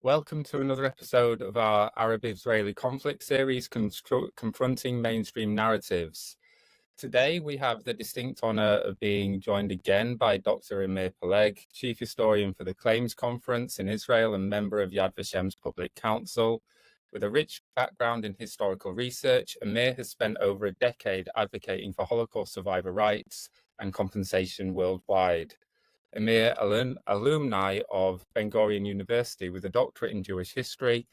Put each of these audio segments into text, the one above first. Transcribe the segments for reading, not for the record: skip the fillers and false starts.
Welcome to another episode of our Arab-Israeli conflict series, Confronting Mainstream Narratives. Today we have the distinct honor of being joined again by Dr Amir Peleg, Chief Historian for the Claims Conference in Israel and member of Yad Vashem's Public Council. With a rich background in historical research, Amir has spent over a decade advocating for Holocaust survivor rights and compensation worldwide. Amir, alumni of Ben Gurion University with a doctorate in Jewish history,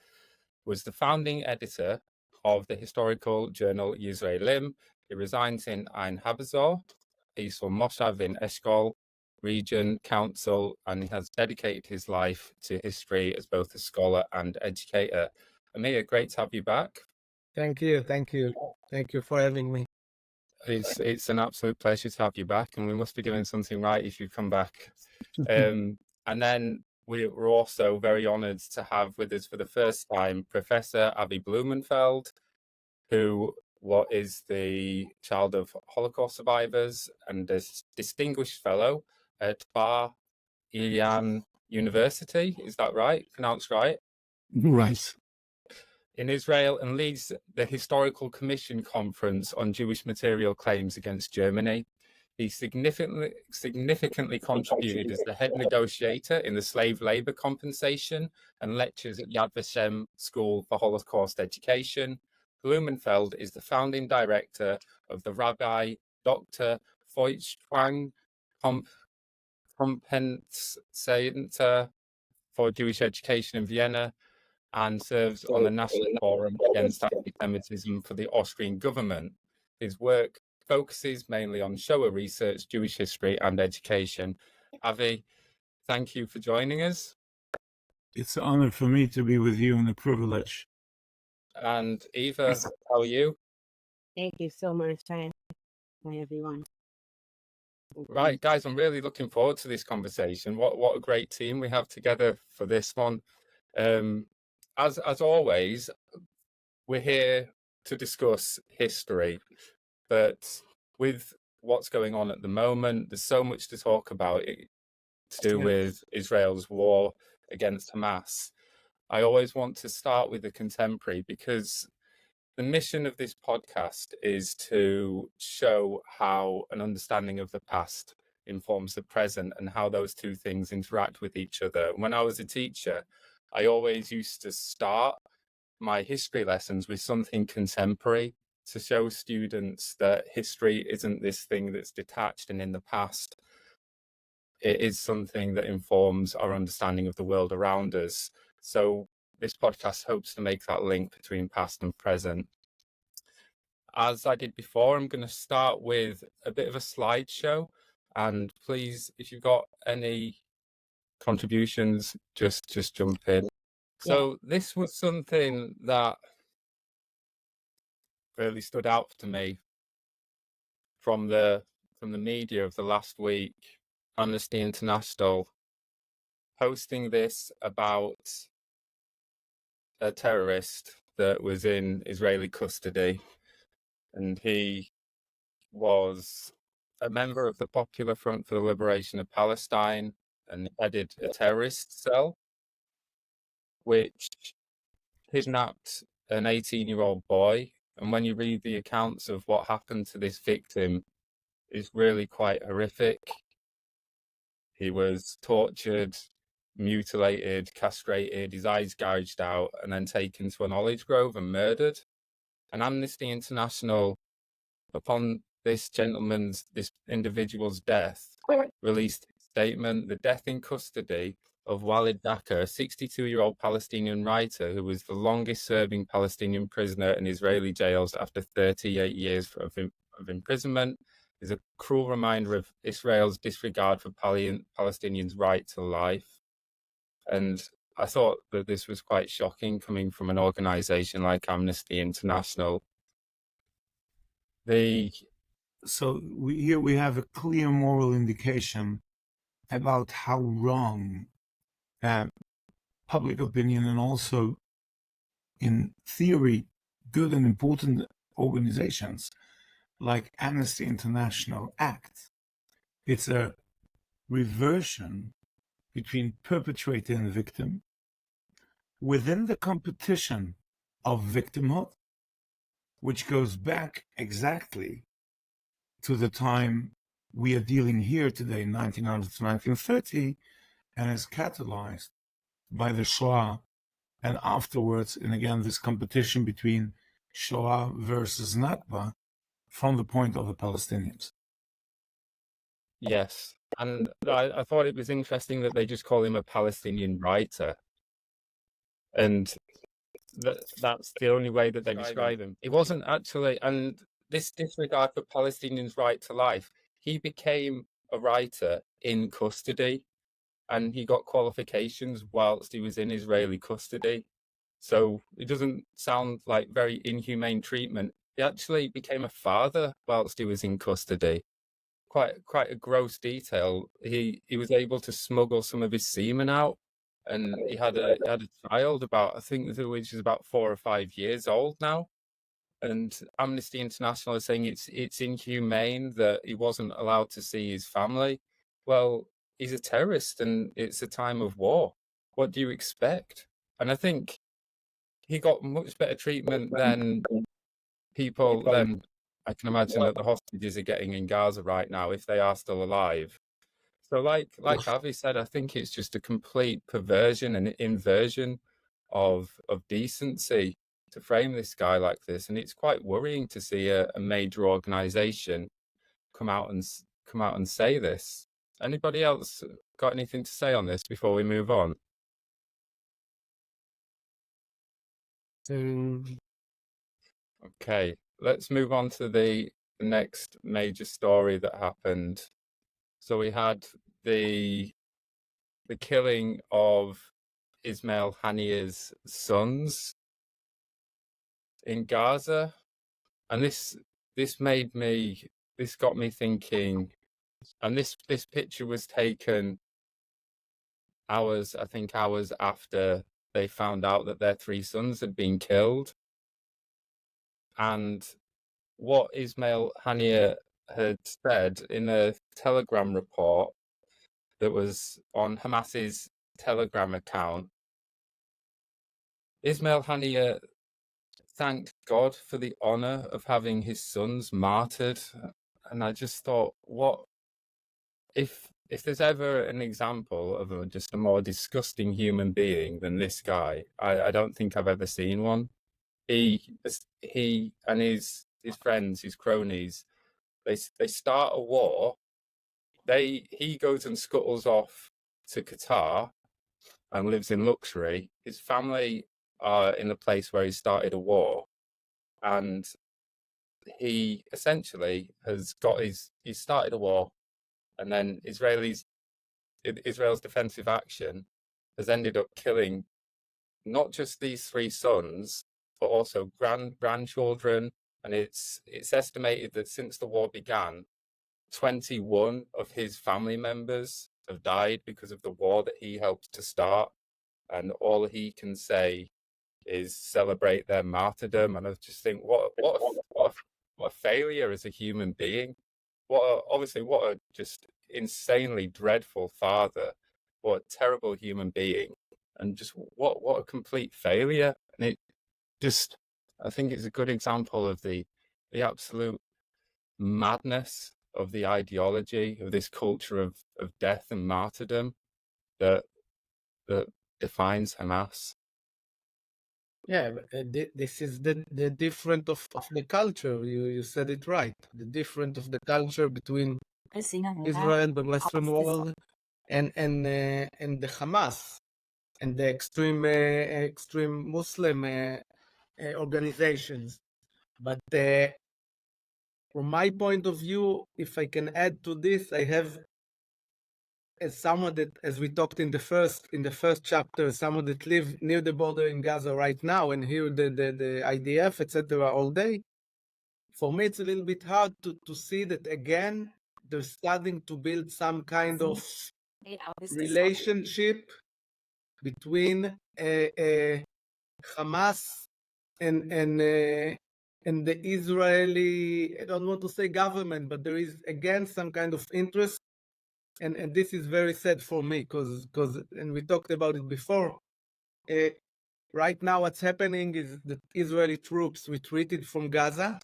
was the founding editor of the historical journal Yisraelim. He resides in Ein Habazor, Isol Moshav in Eshkol Region Council, and he has dedicated his life to history as both a scholar and educator. Amir, great to have you back. Thank you for having me. It's an absolute pleasure to have you back, and we must be doing something right if you come back. And then we're also very honoured to have with us for the first time Professor Awi Blumenfeld, who is the child of Holocaust survivors and a distinguished fellow at Bar Ilan University. Is that right? Pronounced right? Right. In Israel, and leads the Historical Commission Conference on Jewish Material Claims against Germany. He significantly contributed as the head negotiator in the slave labor compensation and lectures at Yad Vashem School for Holocaust Education. Blumenfeld is the founding director of the Rabbi Dr. Feuchtwang Compensator for Jewish Education in Vienna, and serves on the National Forum Against Anti-Semitism for the Austrian Government. His work focuses mainly on Shoah research, Jewish history, and education. Avi, thank you for joining us. It's an honor for me to be with you and a privilege. And Eva, how are you? Thank you so much. Hi, everyone. Right, guys, I'm really looking forward to this conversation. What a great team we have together for this one. As always, we're here to discuss history, but with what's going on at the moment, there's so much to talk about to do with Israel's war against Hamas. I always want to start with the contemporary because the mission of this podcast is to show how an understanding of the past informs the present and how those two things interact with each other. When I was a teacher, I always used to start my history lessons with something contemporary to show students that history isn't this thing that's detached and in the past. It is something that informs our understanding of the world around us. So this podcast hopes to make that link between past and present. As I did before, I'm going to start with a bit of a slideshow. And please, if you've got any contributions, just jump in. So this was something that really stood out to me from the media of the last week. Amnesty International posting this about a terrorist that was in Israeli custody, and he was a member of the Popular Front for the Liberation of Palestine and headed a terrorist cell which kidnapped an 18-year-old boy. And when you read the accounts of what happened to this victim, it's really quite horrific. He was tortured, mutilated, castrated, his eyes gouged out, and then taken to an olive grove and murdered. And Amnesty International, upon this individual's death, released a statement: the death in custody of Walid Daqqa, a 62-year-old Palestinian writer who was the longest-serving Palestinian prisoner in Israeli jails after 38 years of imprisonment, is a cruel reminder of Israel's disregard for Palestinians' right to life. And I thought that this was quite shocking coming from an organization like Amnesty International. So here we have a clear moral indication about how wrong public opinion and also, in theory, good and important organizations like Amnesty International act. It's a reversion between perpetrator and victim, within the competition of victimhood, which goes back exactly to the time we are dealing here today, 1900 to 1930, and is catalyzed by the Shoah, and afterwards, and again, this competition between Shoah versus Nakba from the point of the Palestinians. Yes. And I thought it was interesting that they just call him a Palestinian writer. And that's the only way that they describe him. It wasn't actually, and this disregard for Palestinians' right to life, he became a writer in custody, and he got qualifications whilst he was in Israeli custody. So it doesn't sound like very inhumane treatment. He actually became a father whilst he was in custody. Quite a gross detail. He was able to smuggle some of his semen out, and he had a child about, I think, which is about 4 or 5 years old now. And Amnesty International is saying it's inhumane that he wasn't allowed to see his family. Well, he's a terrorist, and it's a time of war. What do you expect? And I think he got much better treatment than people than I can imagine that the hostages are getting in Gaza right now, if they are still alive. So like Avi said, I think it's just a complete perversion and inversion of decency to frame this guy like this. And it's quite worrying to see a major organization come out and say this. Anybody else got anything to say on this before we move on? Okay, let's move on to the next major story that happened. So we had the killing of Ismail Haniyeh's sons in Gaza, and this got me thinking. And this picture was taken hours after they found out that their 3 sons had been killed. And what Ismail Haniyeh had said in a Telegram report that was on Hamas's Telegram account, Ismail Haniyeh thanked God for the honor of having his sons martyred. And I just thought, what if there's ever an example of just a more disgusting human being than this guy, I don't think I've ever seen one. He and his friends, his cronies, they start a war. He goes and scuttles off to Qatar and lives in luxury. His family are in the place where he started a war, and he essentially has he's started a war, and then Israel's defensive action has ended up killing not just these 3 sons, but also grandchildren. And it's estimated that since the war began, 21 of his family members have died because of the war that he helped to start. And all he can say is celebrate their martyrdom. And I just think, what a failure as a human being. What a just insanely dreadful father. What a terrible human being. And just what a complete failure. And it just, I think it's a good example of the absolute madness of the ideology of this culture of death and martyrdom that defines Hamas. Yeah, this is the difference of the culture. You said it right. The difference of the culture between Israel, the Western world, and the Hamas and the extreme Muslim organizations. But from my point of view, if I can add to this, I have as someone that, as we talked in the first chapter, someone that live near the border in Gaza right now and hear the IDF, etc. all day. For me, it's a little bit hard to see that again. They're starting to build some kind of relationship between Hamas and the Israeli, I don't want to say government, but there is again some kind of interest. And this is very sad for me because and we talked about it before. right now what's happening is that Israeli troops retreated from Gaza,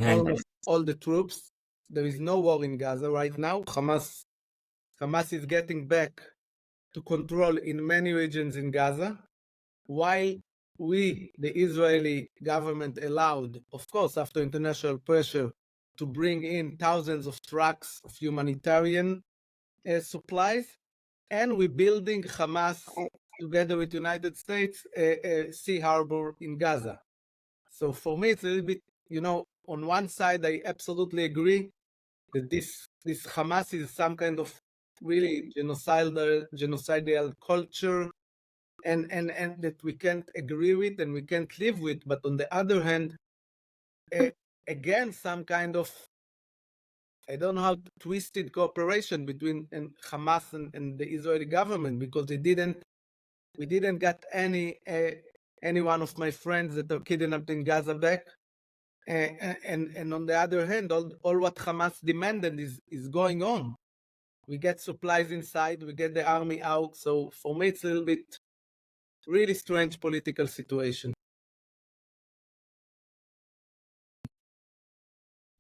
almost all the troops. There is no war in Gaza right now. Hamas is getting back to control in many regions in Gaza, while we, the Israeli government, allowed, of course, after international pressure, to bring in thousands of trucks of humanitarian supplies, and we're building Hamas together with United States sea harbor in Gaza. So for me, it's a little bit, on one side, I absolutely agree that this Hamas is some kind of really genocidal culture, and that we can't agree with and we can't live with. But on the other hand, again, some kind of, I don't know how, twisted cooperation between Hamas and the Israeli government, because we didn't get any one of my friends that are kidnapped in Gaza back. And on the other hand, all what Hamas demanded is going on. We get supplies inside, we get the army out. So for me, it's a little bit really strange political situation.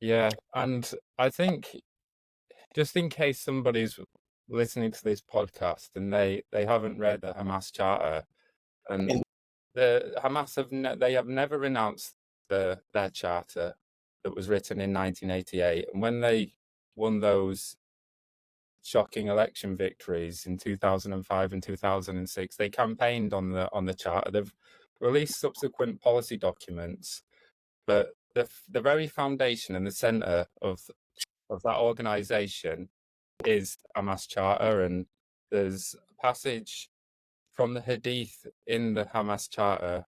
Yeah, and I think, just in case somebody's listening to this podcast and they haven't read the Hamas Charter, and the Hamas have never renounced their charter that was written in 1988, and when they won those shocking election victories in 2005 and 2006, they campaigned on the charter. They've released subsequent policy documents, but the very foundation and the center of that organization is Hamas Charter, and there's a passage from the Hadith in the Hamas Charter,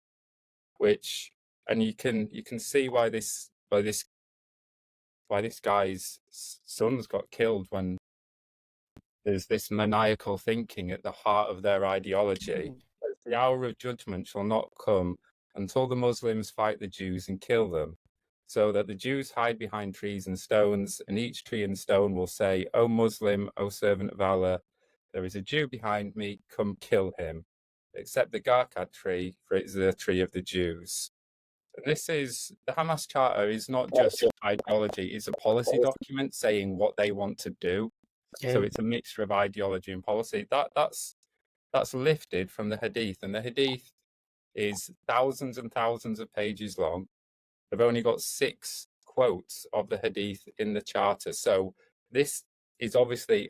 which, and you can see why this guy's sons got killed, when there's this maniacal thinking at the heart of their ideology. The hour of judgment shall not come until the Muslims fight the Jews and kill them, so that the Jews hide behind trees and stones, and each tree and stone will say, O Muslim, O servant of Allah, there is a Jew behind me, come kill him. Except the Garkad tree, for it is the tree of the Jews. The Hamas Charter is not just ideology, it's a policy document saying what they want to do. So it's a mixture of ideology and policy. That's lifted from the Hadith, and the Hadith is thousands and thousands of pages long. They've only got 6 quotes of the Hadith in the Charter. So this is obviously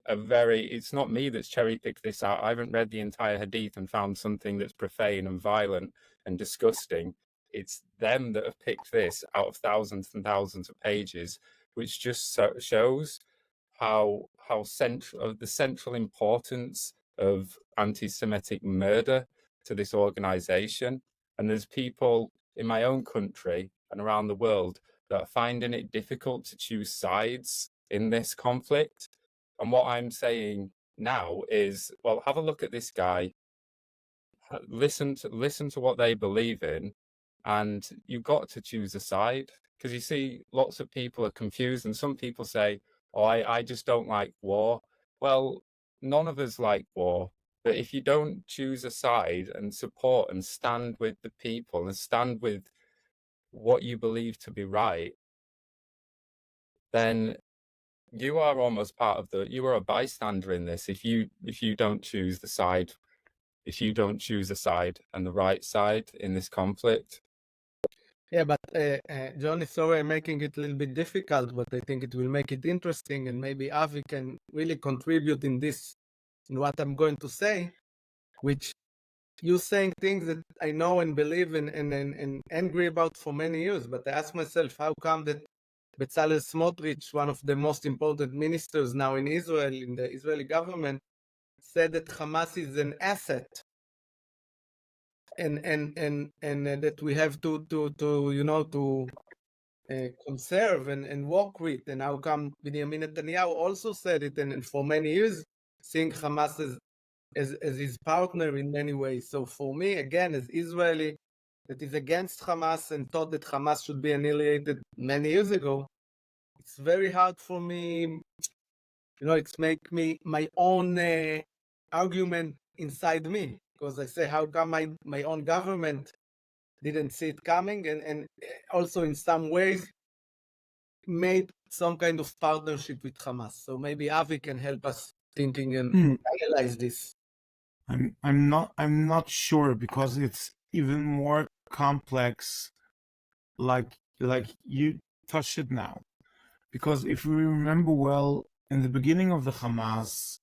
it's not me that's cherry-picked this out. I haven't read the entire Hadith and found something that's profane and violent and disgusting. It's them that have picked this out of thousands and thousands of pages, which just shows the central importance of anti-Semitic murder to this organization. And there's people in my own country and around the world that are finding it difficult to choose sides in this conflict. And what I'm saying now is, well, have a look at this guy, listen to what they believe in, and you've got to choose a side. Because you see, lots of people are confused, and some people say, oh, I just don't like war. Well, none of us like war. But if you don't choose a side and support and stand with the people and stand with what you believe to be right, then you are almost you are a bystander in this. If you don't choose the side, if you don't choose a side and the right side in this conflict. Yeah, but Jonny, sorry I'm making it a little bit difficult, but I think it will make it interesting, and maybe Avi can really contribute in what I'm going to say, which you saying things that I know and believe in and angry about for many years. But I ask myself, how come that Bezalel Smotrich, one of the most important ministers now in Israel, in the Israeli government, said that Hamas is an asset, and that we have to conserve and work with. And how come Benjamin Netanyahu also said it, and for many years seeing Hamas as his partner in many ways. So for me, again, as Israeli that is against Hamas and thought that Hamas should be annihilated many years ago, it's very hard for me, it's make me my own argument inside me. because I say, how come my own government didn't see it coming, and also in some ways made some kind of partnership with Hamas. So maybe Avi can help us thinking and analyze this. I'm not sure, because it's even more complex, like you touched it now. Because if we remember well, in the beginning of the Hamas,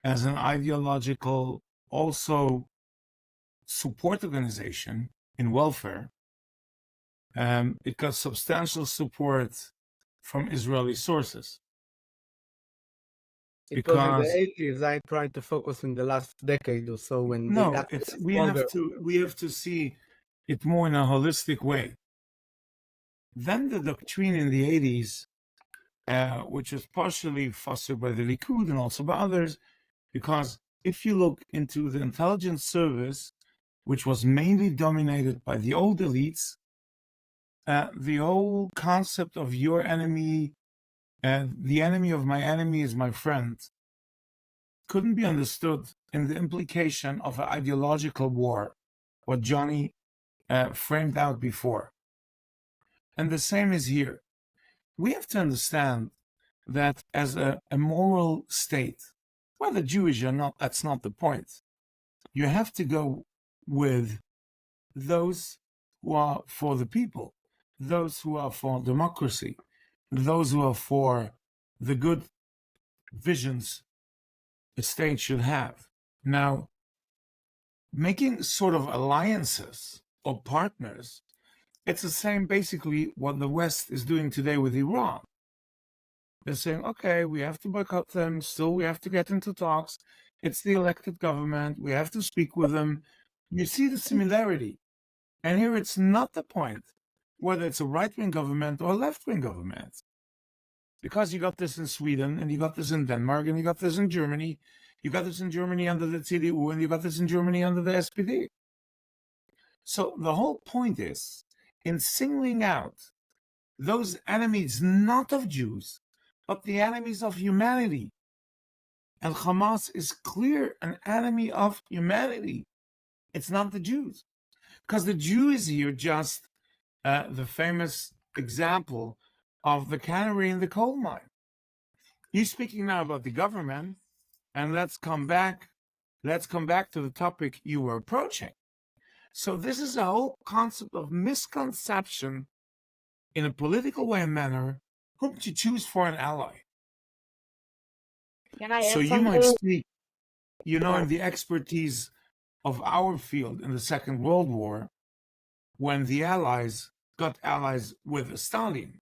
as an ideological also support organization in welfare, it got substantial support from Israeli sources. It was in Because the 80s. I tried to focus in the last decade or so when no, they got it's stronger. we have to see it more in a holistic way. Then the doctrine in the 80s, which was partially fostered by the Likud and also by others, because if you look into the intelligence service, which was mainly dominated by the old elites, the whole concept of your enemy, the enemy of my enemy is my friend, couldn't be understood in the implication of an ideological war, what Jonny framed out before. And the same is here. We have to understand that as a moral state, whether Jewish or not, that's not the point. You have to go with those who are for the people, those who are for democracy, those who are for the good visions a state should have. Now, making sort of alliances or partners, it's the same basically what the West is doing today with Iran. They're saying, okay, we have to boycott them, still we have to get into talks. It's the elected government, we have to speak with them. You see the similarity. And here it's not the point whether it's a right-wing government or a left-wing government. Because you got this in Sweden, and you got this in Denmark, and you got this in Germany. You got this in Germany under the CDU, and you got this in Germany under the SPD. So the whole point is, in singling out those enemies not of Jews, but the enemies of humanity. And Hamas is clear an enemy of humanity. It's not the Jews. Because the Jew is here just the famous example of the canary in the coal mine. You're speaking now about the government, and let's come back to the topic you were approaching. So this is a whole concept of misconception in a political way and manner, whom to choose for an ally. Can I So add you might something? speak, in the expertise of our field in the Second World War, when the Allies got allies with Stalin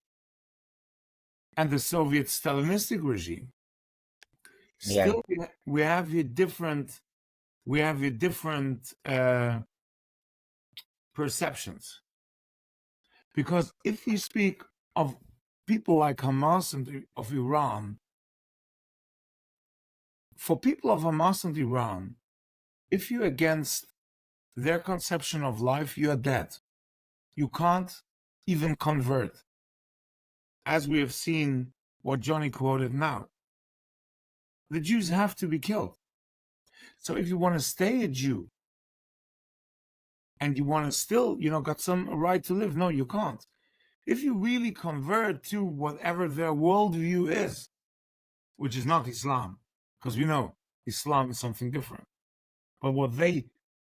and the Soviet Stalinistic regime. Still, we have a different perceptions. Because if you speak of people like Hamas and of Iran, for people of Hamas and Iran, if you're against their conception of life, you are dead. You can't even convert. As we have seen what Jonny quoted now. The Jews have to be killed. So if you want to stay a Jew, and you want to still, got some right to live, no, you can't. If you really convert to whatever their worldview is, which is not Islam, because we know Islam is something different, but what they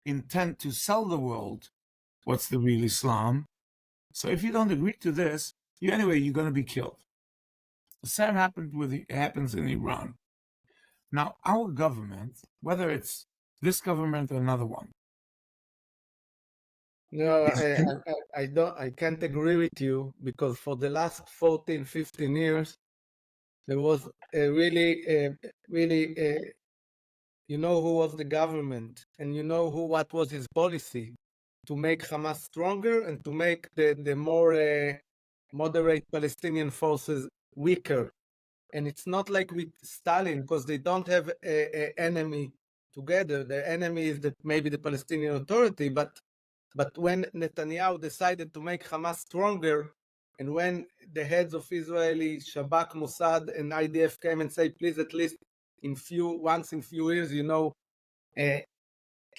intend to sell the world, what's the real Islam? So if you don't agree to this, you're going to be killed. The same happens in Iran. Now, our government, whether it's this government or another one, No, I can't agree with you, because for the last 14, 15 years, there was a really, who was the government, and what was his policy to make Hamas stronger and to make the more moderate Palestinian forces weaker. And it's not like with Stalin, because they don't have an enemy together. The enemy is maybe the Palestinian Authority, but when Netanyahu decided to make Hamas stronger, and when the heads of Israeli Shabak, Mossad, and IDF came and say, please, at least once in few years,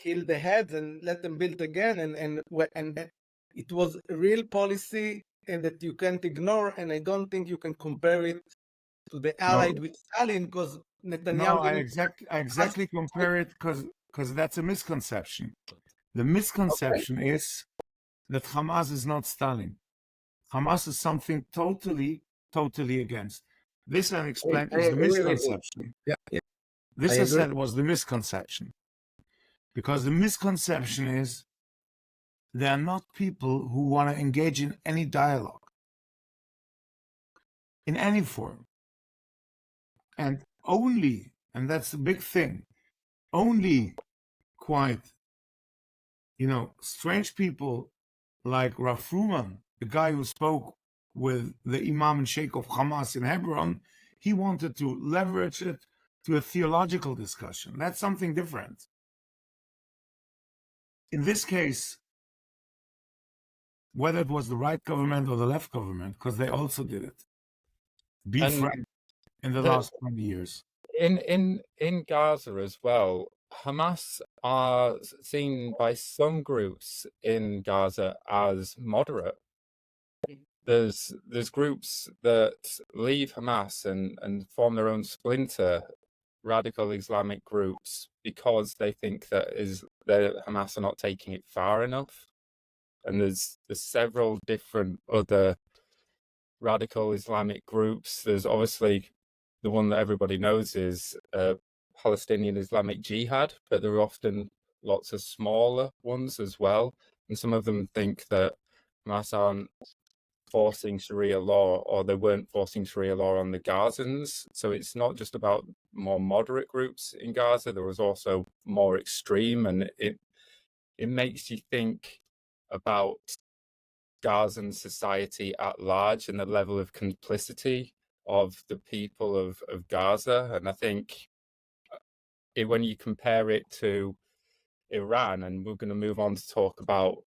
kill the heads and let them build again, and it was a real policy and that you can't ignore, and I don't think you can compare it to the allied with Stalin, because Netanyahu. No, I exactly compare it because that's a misconception. The misconception is that Hamas is not Stalin. Hamas is something totally against. This I explained is the misconception. Yeah. This I said was the misconception. Because the misconception is they are not people who want to engage in any dialogue, in any form. And only, and that's the big thing, only quite, strange people like Rav Fruman, the guy who spoke with the Imam and Sheikh of Hamas in Hebron, he wanted to leverage it to a theological discussion. That's something different. In this case, whether it was the right government or the left government, because they also did it, be frank, in the last 20 years. In Gaza as well, Hamas are seen by some groups in Gaza as moderate. There's groups that leave Hamas and form their own splinter radical Islamic groups because they think that Hamas are not taking it far enough. And there's several different other radical Islamic groups. There's obviously the one that everybody knows is Palestinian Islamic Jihad, but there are often lots of smaller ones as well. And some of them think that Hamas aren't forcing Sharia law, or they weren't forcing Sharia law on the Gazans. So it's not just about more moderate groups in Gaza. There was also more extreme, and it makes you think about Gazan society at large and the level of complicity of the people of Gaza. And I think when you compare it to Iran, and we're going to move on to talk about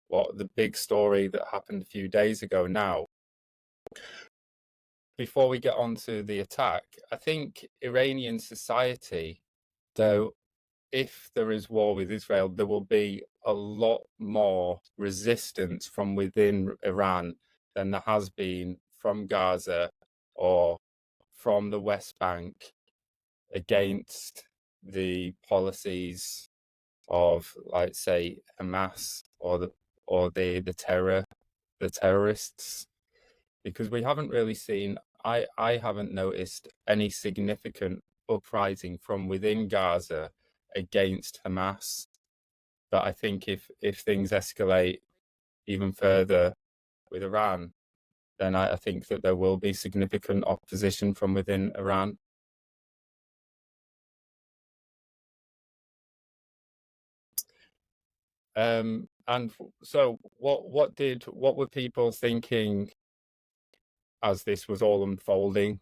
what the big story that happened a few days ago now. Before we get on to the attack, I think Iranian society, though, if there is war with Israel, there will be a lot more resistance from within Iran than there has been from Gaza or from the West Bank against the policies of, like, say, Hamas or the terrorists, because we haven't really seen, I haven't noticed any significant uprising from within Gaza against Hamas. But I think if things escalate even further with Iran, then I think that there will be significant opposition from within Iran. And so what were people thinking as this was all unfolding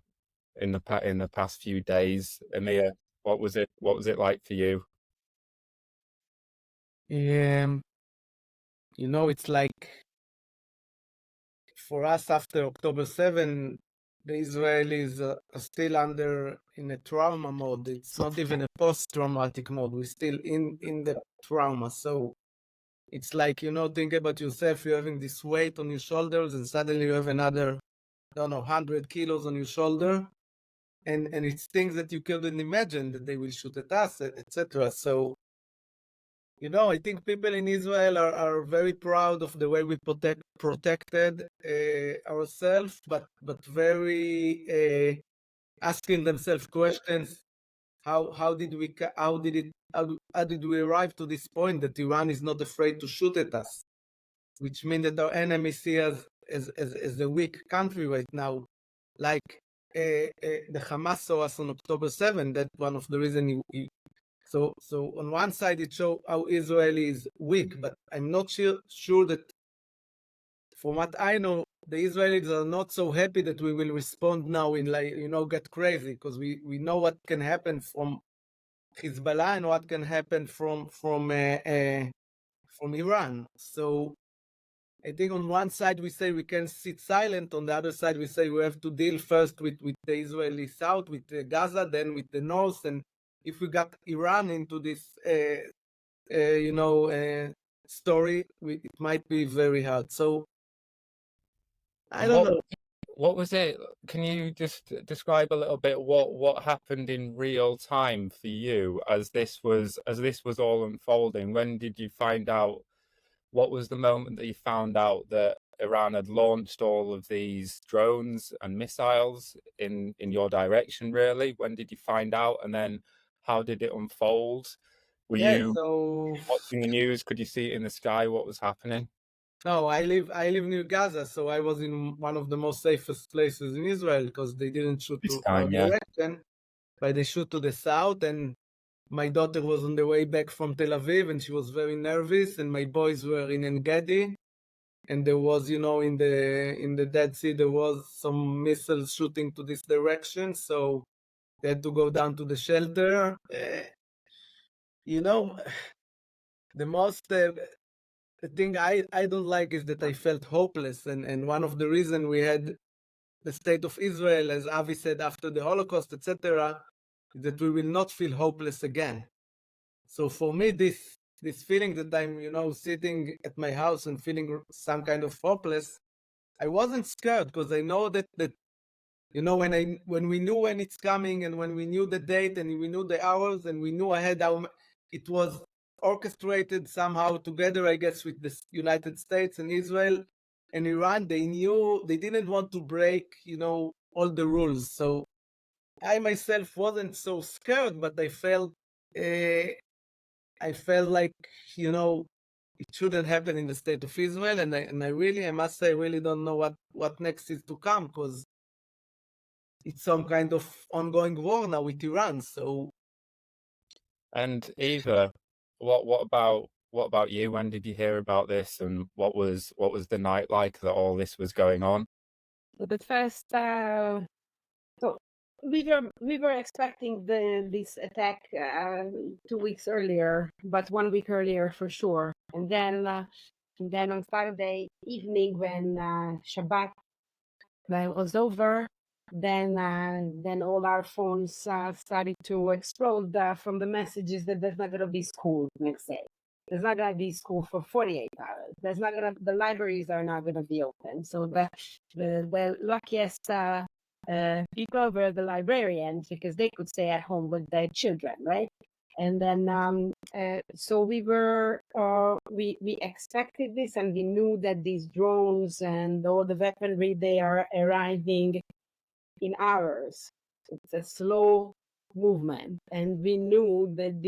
in the past few days? Amir, what was it like for you? It's like for us after October 7, the Israelis are still in a trauma mode. It's not even a post-traumatic mode. We're still in the trauma. So it's like, think about yourself, you're having this weight on your shoulders, and suddenly you have another, 100 kilos on your shoulder. And it's things that you couldn't imagine, that they will shoot at us, etc. So, I think people in Israel are very proud of the way we protected ourselves, but very asking themselves questions. How did we arrive to this point that Iran is not afraid to shoot at us, which means that our enemies see us as a weak country right now, like the Hamas saw us on October 7. That's one of the reasons. So on one side it shows how Israel is weak, but I'm not sure that, from what I know, the Israelis are not so happy that we will respond now in, like, get crazy, because we know what can happen from Hezbollah and what can happen from Iran. So I think on one side we say we can sit silent, on the other side we say we have to deal first with the Israeli south, with Gaza, then with the north, and if we got Iran into this story, it might be very hard. So I And don't know. what was it? Can you just describe a little bit what happened in real time for you as this was all unfolding? When did you find out? What was the moment that you found out that Iran had launched all of these drones and missiles in your direction, really? When did you find out? And then how did it unfold? Were you So watching the news? Could you see it in the sky? What was happening? no, I live near Gaza, so I was in one of the most safest places in Israel because they didn't shoot This to our time, yeah. direction, but they shoot to the south. And my daughter was on the way back from Tel Aviv, and she was very nervous. And my boys were in En Gedi, and there was, in the Dead Sea, there was some missiles shooting to this direction. So they had to go down to the shelter. The most the thing I don't like is that I felt hopeless, and one of the reasons we had the state of Israel, as Avi said, after the Holocaust, etc., is that we will not feel hopeless again. So for me, this feeling that I'm sitting at my house and feeling some kind of hopeless, I wasn't scared because I know that when we knew when it's coming, and when we knew the date, and we knew the hours, and we knew ahead how it was orchestrated somehow together, I guess, with the United States and Israel and Iran. They knew they didn't want to break, all the rules. So I myself wasn't so scared, but I felt like, it shouldn't happen in the state of Israel. And I must say, I really don't know what next is to come, because it's some kind of ongoing war now with Iran. So. And Eva, what about you? When did you hear about this, and what was the night like that all this was going on? But first, so we were expecting this attack 2 weeks earlier, but 1 week earlier for sure. And then on Saturday evening, when Shabbat was over, then all our phones started to explode from the messages that there's not going to be school next day. There's not going to be school for 48 hours. The libraries are not going to be open. So the luckiest people were the librarians, because they could stay at home with their children, right? And then so we expected this, and we knew that these drones and all the weaponry, they are arriving in hours. It's a slow movement, and we knew that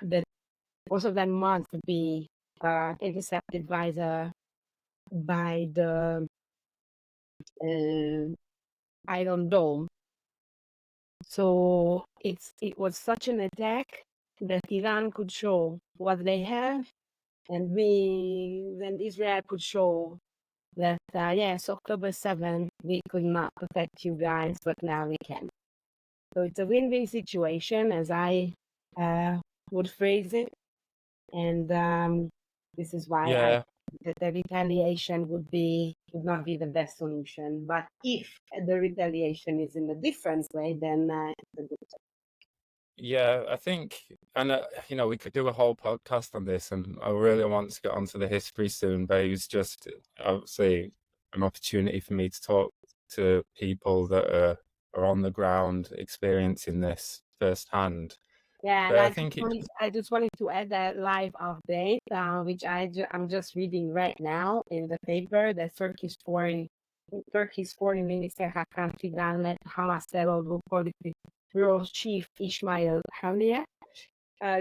that most of them must be intercepted by the Iron Dome. So it was such an attack that Iran could show what they have, and Israel could show that yes, October 7th, we could not protect you guys, but now we can. So it's a win-win situation, as I would phrase it, and this is why the retaliation would not be the best solution. But if the retaliation is in a different way, then it's a good thing. Yeah, I think, and we could do a whole podcast on this, and I really want to get onto the history soon, but it was just obviously an opportunity for me to talk to people that are on the ground experiencing this firsthand. Yeah, but and I just wanted to add that live update, which I'm just reading right now in the paper, that Turkey's foreign minister Hakan Fidan met Hamas terror group political bureau chief Ismail Haniyeh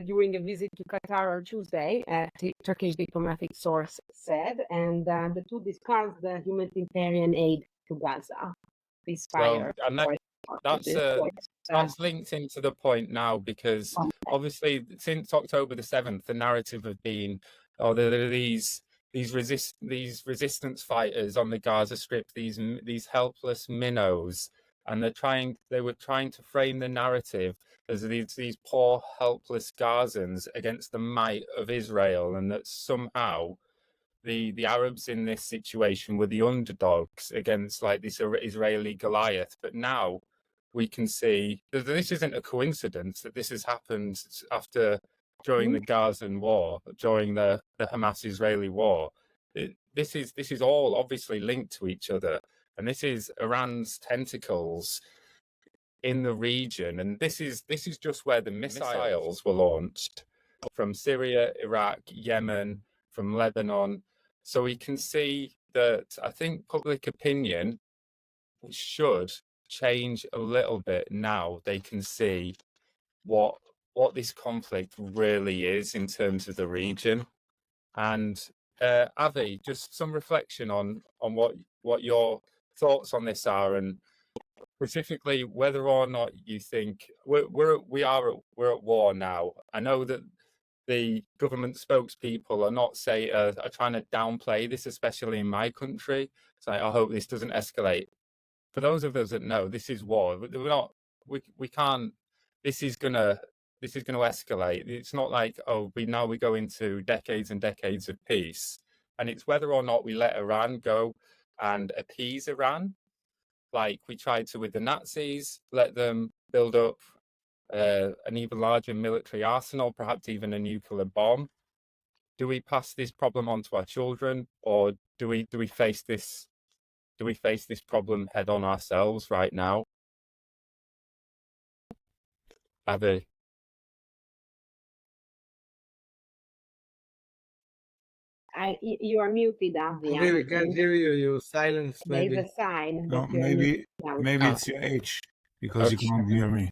during a visit to Qatar on Tuesday, the Turkish diplomatic source said, and the two discussed the humanitarian aid to Gaza. Ceasefire. That's linked into the point now, because obviously since October the 7th, the narrative have been, there are these resistance fighters on the Gaza Strip, these helpless minnows, and they were trying to frame the narrative as these poor helpless Gazans against the might of Israel, and that somehow the Arabs in this situation were the underdogs against like this Israeli Goliath. But now we can see that this isn't a coincidence, that this has happened after during the Gazan war, during the Hamas-Israeli war. This is all obviously linked to each other, and this is Iran's tentacles in the region, and this is just where the missiles were launched from Syria, Iraq, Yemen, from Lebanon. So we can see that I think public opinion should change a little bit now. They can see what this conflict really is in terms of the region. And Avi, just some reflection on what your thoughts on this are, and specifically whether or not you think we're at war now. I know that the government spokespeople are trying to downplay this, especially in my country. So I hope this doesn't escalate. For those of us that know, this is war. We're not. We can't. This is gonna escalate. It's not like, oh, we go into decades and decades of peace, and it's whether or not we let Iran go and appease Iran, like we tried to with the Nazis, let them build up an even larger military arsenal, perhaps even a nuclear bomb. Do we pass this problem on to our children, or do we face this? Do we face this problem head on ourselves right now? Avi. You are muted, Avi. We can't hear you. You silence maybe. There's a sign. No, that you're maybe muted. it's your age, because you Okay. can't hear me.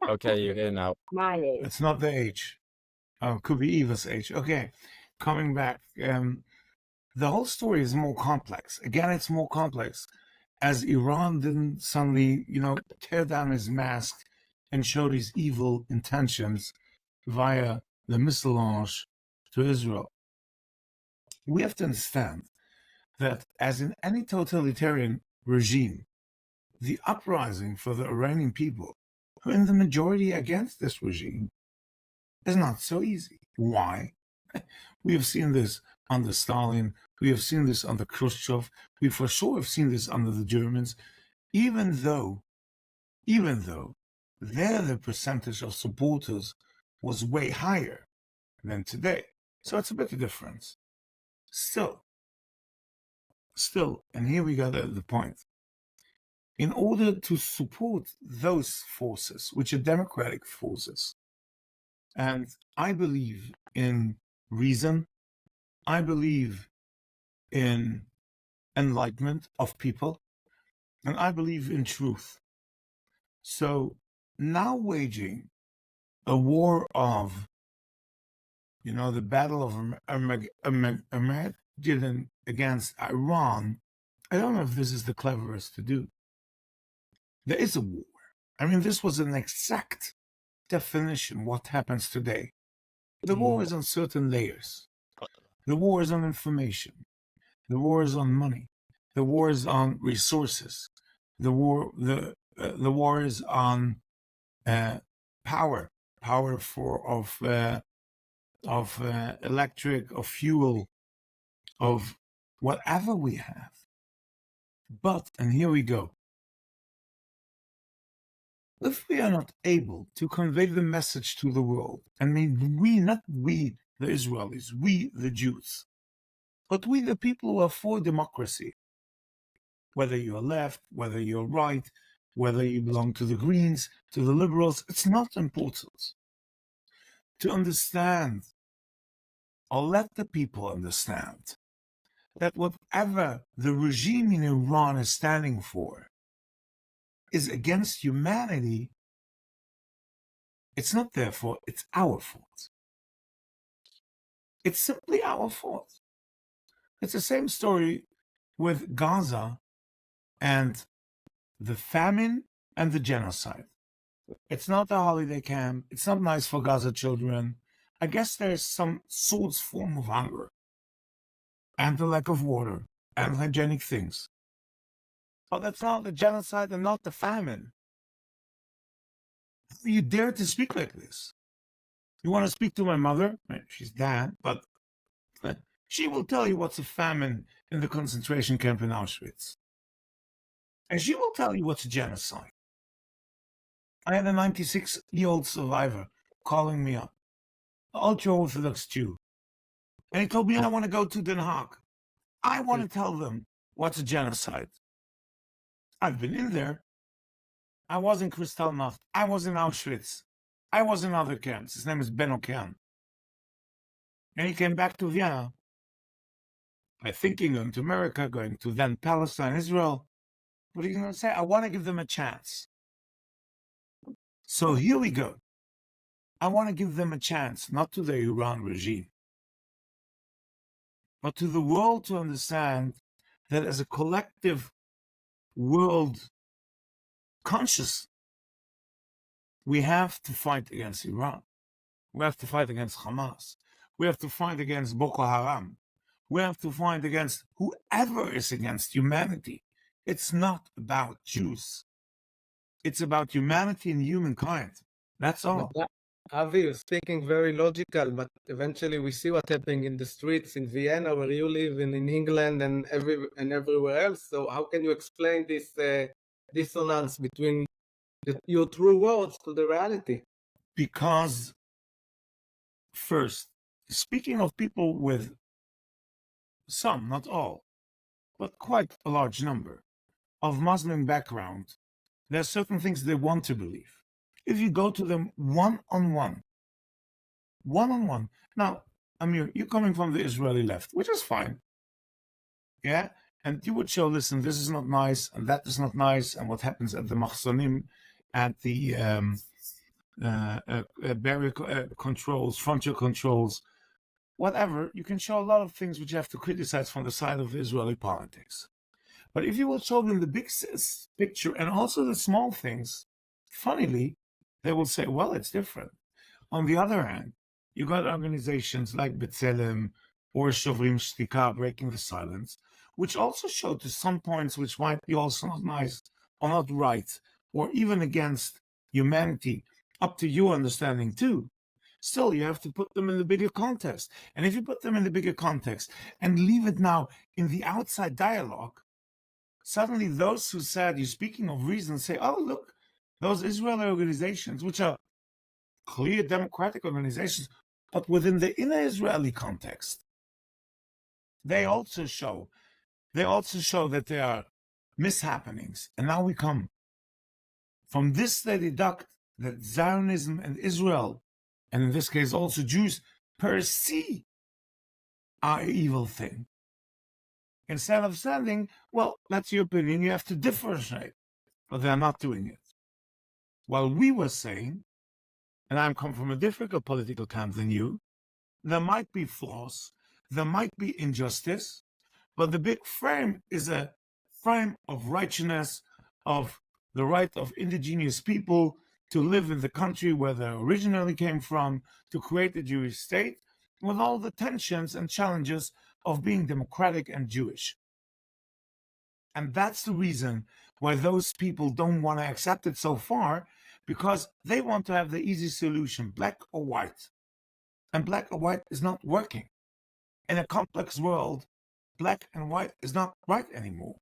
Okay, you're here now. My age. It's not the age. Oh, it could be Eva's age. Okay, coming back. The whole story is more complex. Again, it's more complex, as Iran didn't suddenly, tear down his mask and show his evil intentions via the missile launch to Israel. We have to understand that, as in any totalitarian regime, the uprising for the Iranian people, who are in the majority against this regime, is not so easy. Why? We have seen this under Stalin. We have seen this under Khrushchev. We for sure have seen this under the Germans, even though there the percentage of supporters was way higher than today. So it's a bit of a difference. Still, and here we got the point. In order to support those forces, which are democratic forces, and I believe in reason, I believe in enlightenment of people, and I believe in truth. So now waging a war of, the battle of Armageddon against Iran, I don't know if this is the cleverest to do. There is a war. I mean, this was an exact definition what happens today. The war is on certain layers. The war is on information. The war is on money. The war is on resources. The war is on power of electric, of fuel, of whatever we have. But, and here we go, if we are not able to convey the message to the world, and not we the Israelis, we the Jews, but we the people who are for democracy, whether you're left, whether you're right, whether you belong to the Greens, to the Liberals, it's not important to understand, or let the people understand, that whatever the regime in Iran is standing for is against humanity. It's not their fault, it's our fault. It's simply our fault. It's the same story with Gaza and the famine and the genocide. It's not a holiday camp. It's not nice for Gaza children. I guess there's some form of hunger and the lack of water and hygienic things. But that's not the genocide and not the famine. You dare to speak like this? You want to speak to my mother? She's dead, but she will tell you what's a famine in the concentration camp in Auschwitz. And she will tell you what's a genocide. I had a 96-year-old survivor calling me up. ultra-Orthodox Jew. And he told me, I want to go to Den Haag. I want to tell them what's a genocide. I've been in there. I was in Kristallnacht. I was in Auschwitz. I was in other camps. His name is Ben Okean. And he came back to Vienna. I think he's going to America, going to then Palestine, Israel. But he's going to say, I want to give them a chance. So here we go. I want to give them a chance, not to the Iran regime, but to the world to understand that as a collective world conscious, we have to fight against Iran. We have to fight against Hamas. We have to fight against Boko Haram. We have to fight against whoever is against humanity. It's not about Jews. It's about humanity and humankind. That's all. Avi, you're speaking very logical, but eventually we see what's happening in the streets in Vienna, where you live, and in England and everywhere else. So how can you explain this dissonance between your true words to the reality? Because, first, speaking of people with some, not all, but quite a large number of Muslim background, there are certain things they want to believe. If you go to them one-on-one. Now, Amir, you're coming from the Israeli left, which is fine. Yeah? And you would show, listen, this is not nice, and that is not nice, and what happens at the Mahsanim, at the barrier controls, frontier controls, whatever. You can show a lot of things which you have to criticize from the side of Israeli politics. But if you will show them the big picture and also the small things, funnily, they will say, well, it's different. On the other hand, you got organizations like B'Tselem or Shovrim Shtika, Breaking the Silence, which also show to some points which might be also not nice or not right, or even against humanity, up to your understanding too. Still, you have to put them in the bigger context. And if you put them in the bigger context and leave it now in the outside dialogue, suddenly those who said, you're speaking of reason, say, oh, look, those Israeli organizations, which are clear democratic organizations, but within the inner Israeli context, they also show that there are mishappenings. And now we come. From this, they deduct that Zionism and Israel, and in this case also Jews, per se, are an evil thing. Instead of saying, well, that's your opinion, you have to differentiate. But they're not doing it. While we were saying, and I come from a different political camp than you, there might be flaws, there might be injustice, but the big frame is a frame of righteousness, of the right of indigenous people to live in the country where they originally came from, to create a Jewish state, with all the tensions and challenges of being democratic and Jewish. And that's the reason why those people don't want to accept it so far, because they want to have the easy solution, black or white. And black or white is not working. In a complex world, black and white is not right anymore.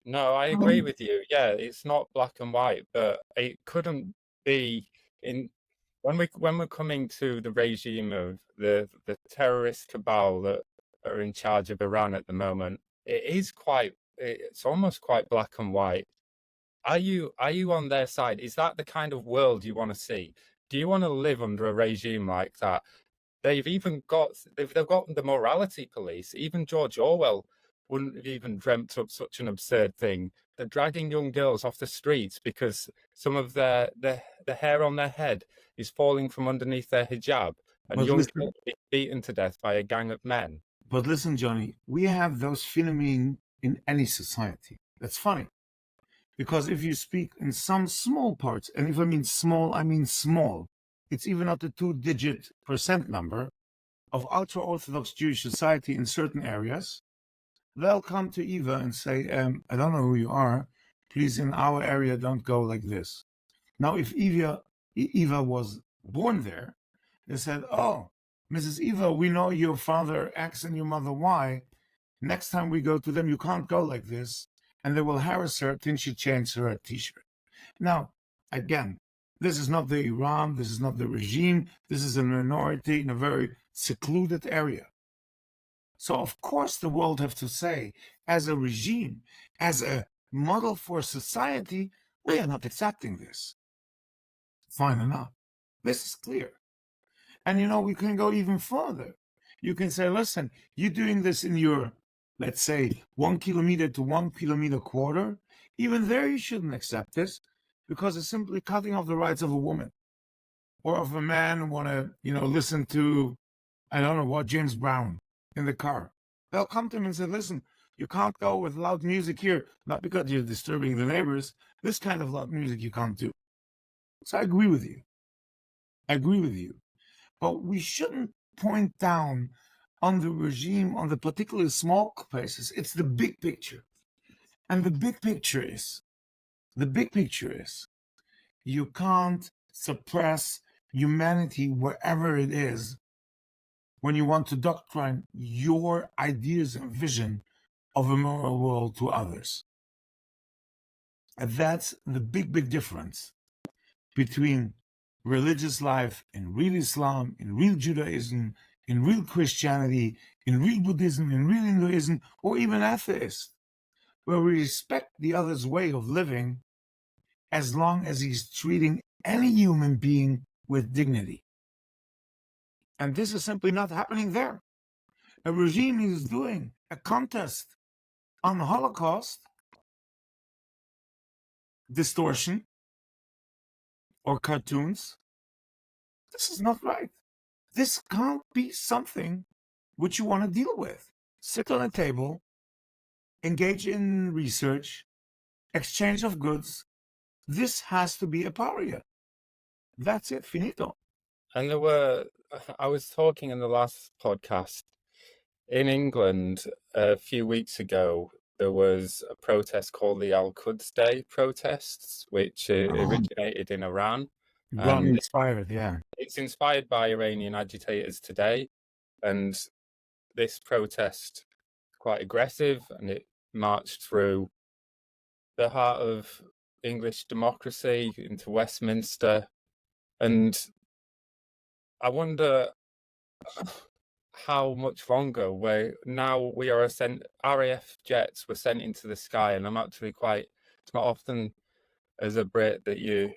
No, I agree with you. Yeah, it's not black and white, but it couldn't be in when we're coming to the regime of the terrorist cabal that are in charge of Iran at the moment. It's almost quite black and white. Are you on their side? Is that the kind of world you want to see? Do you want to live under a regime like that? They've got the morality police. Even George Orwell wouldn't have even dreamt up such an absurd thing. They're dragging young girls off the streets because some of the hair on their head is falling from underneath their hijab, and young girls are being beaten to death by a gang of men. But listen, Johnny, we have those phenomena in any society. That's funny. Because if you speak in some small parts, and if I mean small, it's even not a 2-digit % number of ultra-Orthodox Jewish society in certain areas, they'll come to Éva and say, I don't know who you are, please in our area don't go like this. Now, if Éva was born there, they said, oh, Mrs. Éva, we know your father X and your mother Y. Next time we go to them, you can't go like this. And they will harass her till she changes her t-shirt. Now, again, This is not the Iran, this is not the regime, this is a minority in a very secluded area. So of course the world have to say, as a regime, as a model for society, we are not accepting this. Fine enough. This is clear. And we can go even further. You can say, listen, you're doing this in your, let's say, 1 kilometer to 1 kilometer quarter. Even there you shouldn't accept this, because it's simply cutting off the rights of a woman or of a man who want to, listen to, I don't know what, James Brown in the car. They'll come to him and say, listen, you can't go with loud music here, not because you're disturbing the neighbors. This kind of loud music you can't do. So I agree with you. But we shouldn't point down on the regime, on the particular small places. It's the big picture. And the big picture is, you can't suppress humanity wherever it is when you want to doctrine your ideas and vision of a moral world to others. And that's the big difference between religious life in real Islam, in real Judaism, in real Christianity, in real Buddhism, in real Hinduism, or even atheist, where we respect the other's way of living as long as he's treating any human being with dignity. And this is simply not happening there. A regime is doing a contest on the Holocaust distortion or cartoons. This is not right. This can't be something which you want to deal with. Sit on a table, engage in research, exchange of goods. This has to be a paria. That's it, finito. And I was talking in the last podcast, in England a few weeks ago, there was a protest called the Al-Quds Day protests, which originated in Iran. Inspired, yeah. It's inspired by Iranian agitators today. And this protest is quite aggressive, and it marched through the heart of English democracy into Westminster. And I wonder how much longer RAF jets were sent into the sky, and I'm actually it's not often as a Brit that you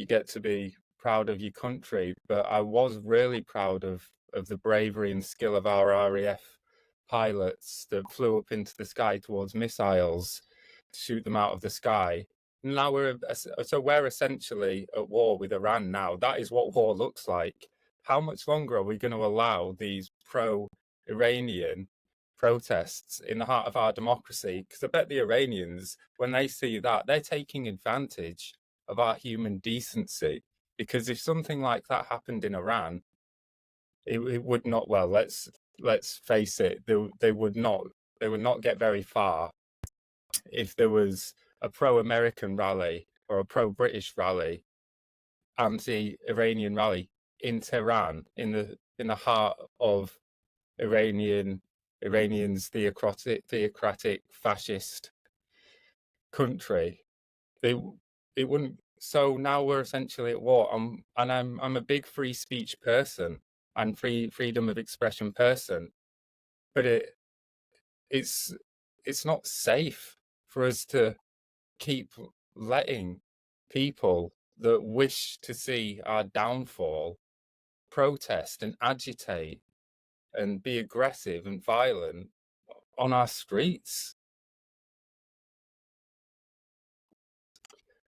get to be proud of your country, but I was really proud of the bravery and skill of our RAF pilots that flew up into the sky towards missiles to shoot them out of the sky. Now we're essentially at war with Iran now. That is what war looks like. How much longer are we going to allow these pro-Iranian protests in the heart of our democracy? Because I bet the Iranians, when they see that, they're taking advantage of our human decency. Because if something like that happened in Iran, it would not, well, let's face it, they would not get very far if there was a pro-American rally or a pro-British rally, anti-Iranian rally in Tehran, in the heart of Iranians' theocratic fascist country. It wouldn't. So now we're essentially at war. I'm a big free speech person and freedom of expression person, but it's not safe for us to keep letting people that wish to see our downfall protest and agitate and be aggressive and violent on our streets.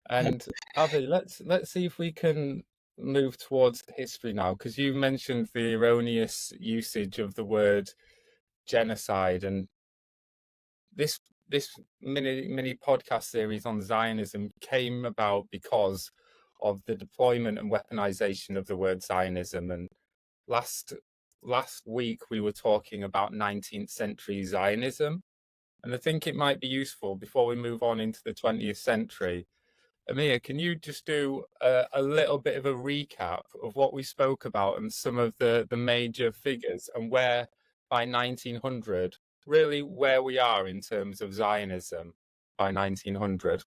And Avi, let's see if we can move towards history now, because you mentioned the erroneous usage of the word genocide, and this mini podcast series on Zionism came about because of the deployment and weaponization of the word Zionism. And last week we were talking about 19th century Zionism, and I think it might be useful before we move on into the 20th century. Amir, can you just do a little bit of a recap of what we spoke about and some of the major figures, and where by 1900, really where we are in terms of Zionism by 1900?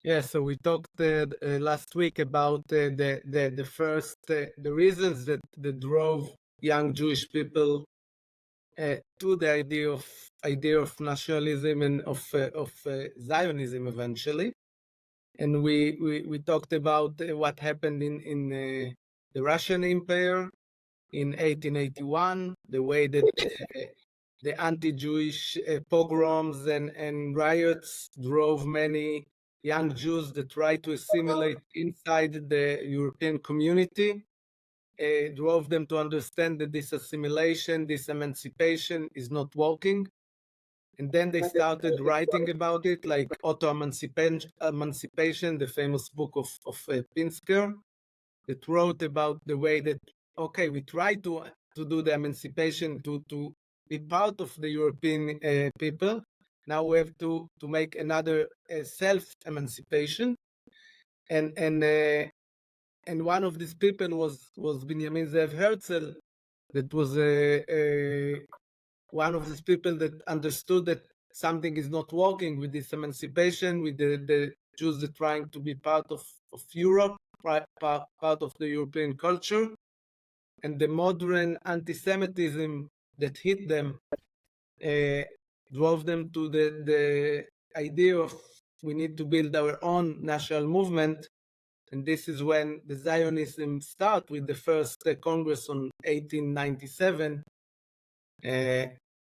Yeah, so we talked last week about the first the reasons that drove young Jewish people to the idea of nationalism and of Zionism eventually, and we talked about what happened in the Russian Empire in 1881, the way that the anti-Jewish pogroms and riots drove many young Jews that tried to assimilate inside the European community, drove them to understand that this assimilation, this emancipation is not working. And then they started writing about it, like Auto-Emancipation, the famous book of Pinsker, that wrote about the way that, okay, we try to do the emancipation, to be part of the European people. Now we have to make another self-emancipation. And one of these people was Benjamin Zev Herzl, that was one of these people that understood that something is not working with this emancipation, with the Jews that trying to be part of Europe, part of the European culture, and the modern anti-Semitism that hit them drove them to the idea of we need to build our own national movement. And this is when the Zionism started with the first Congress on 1897.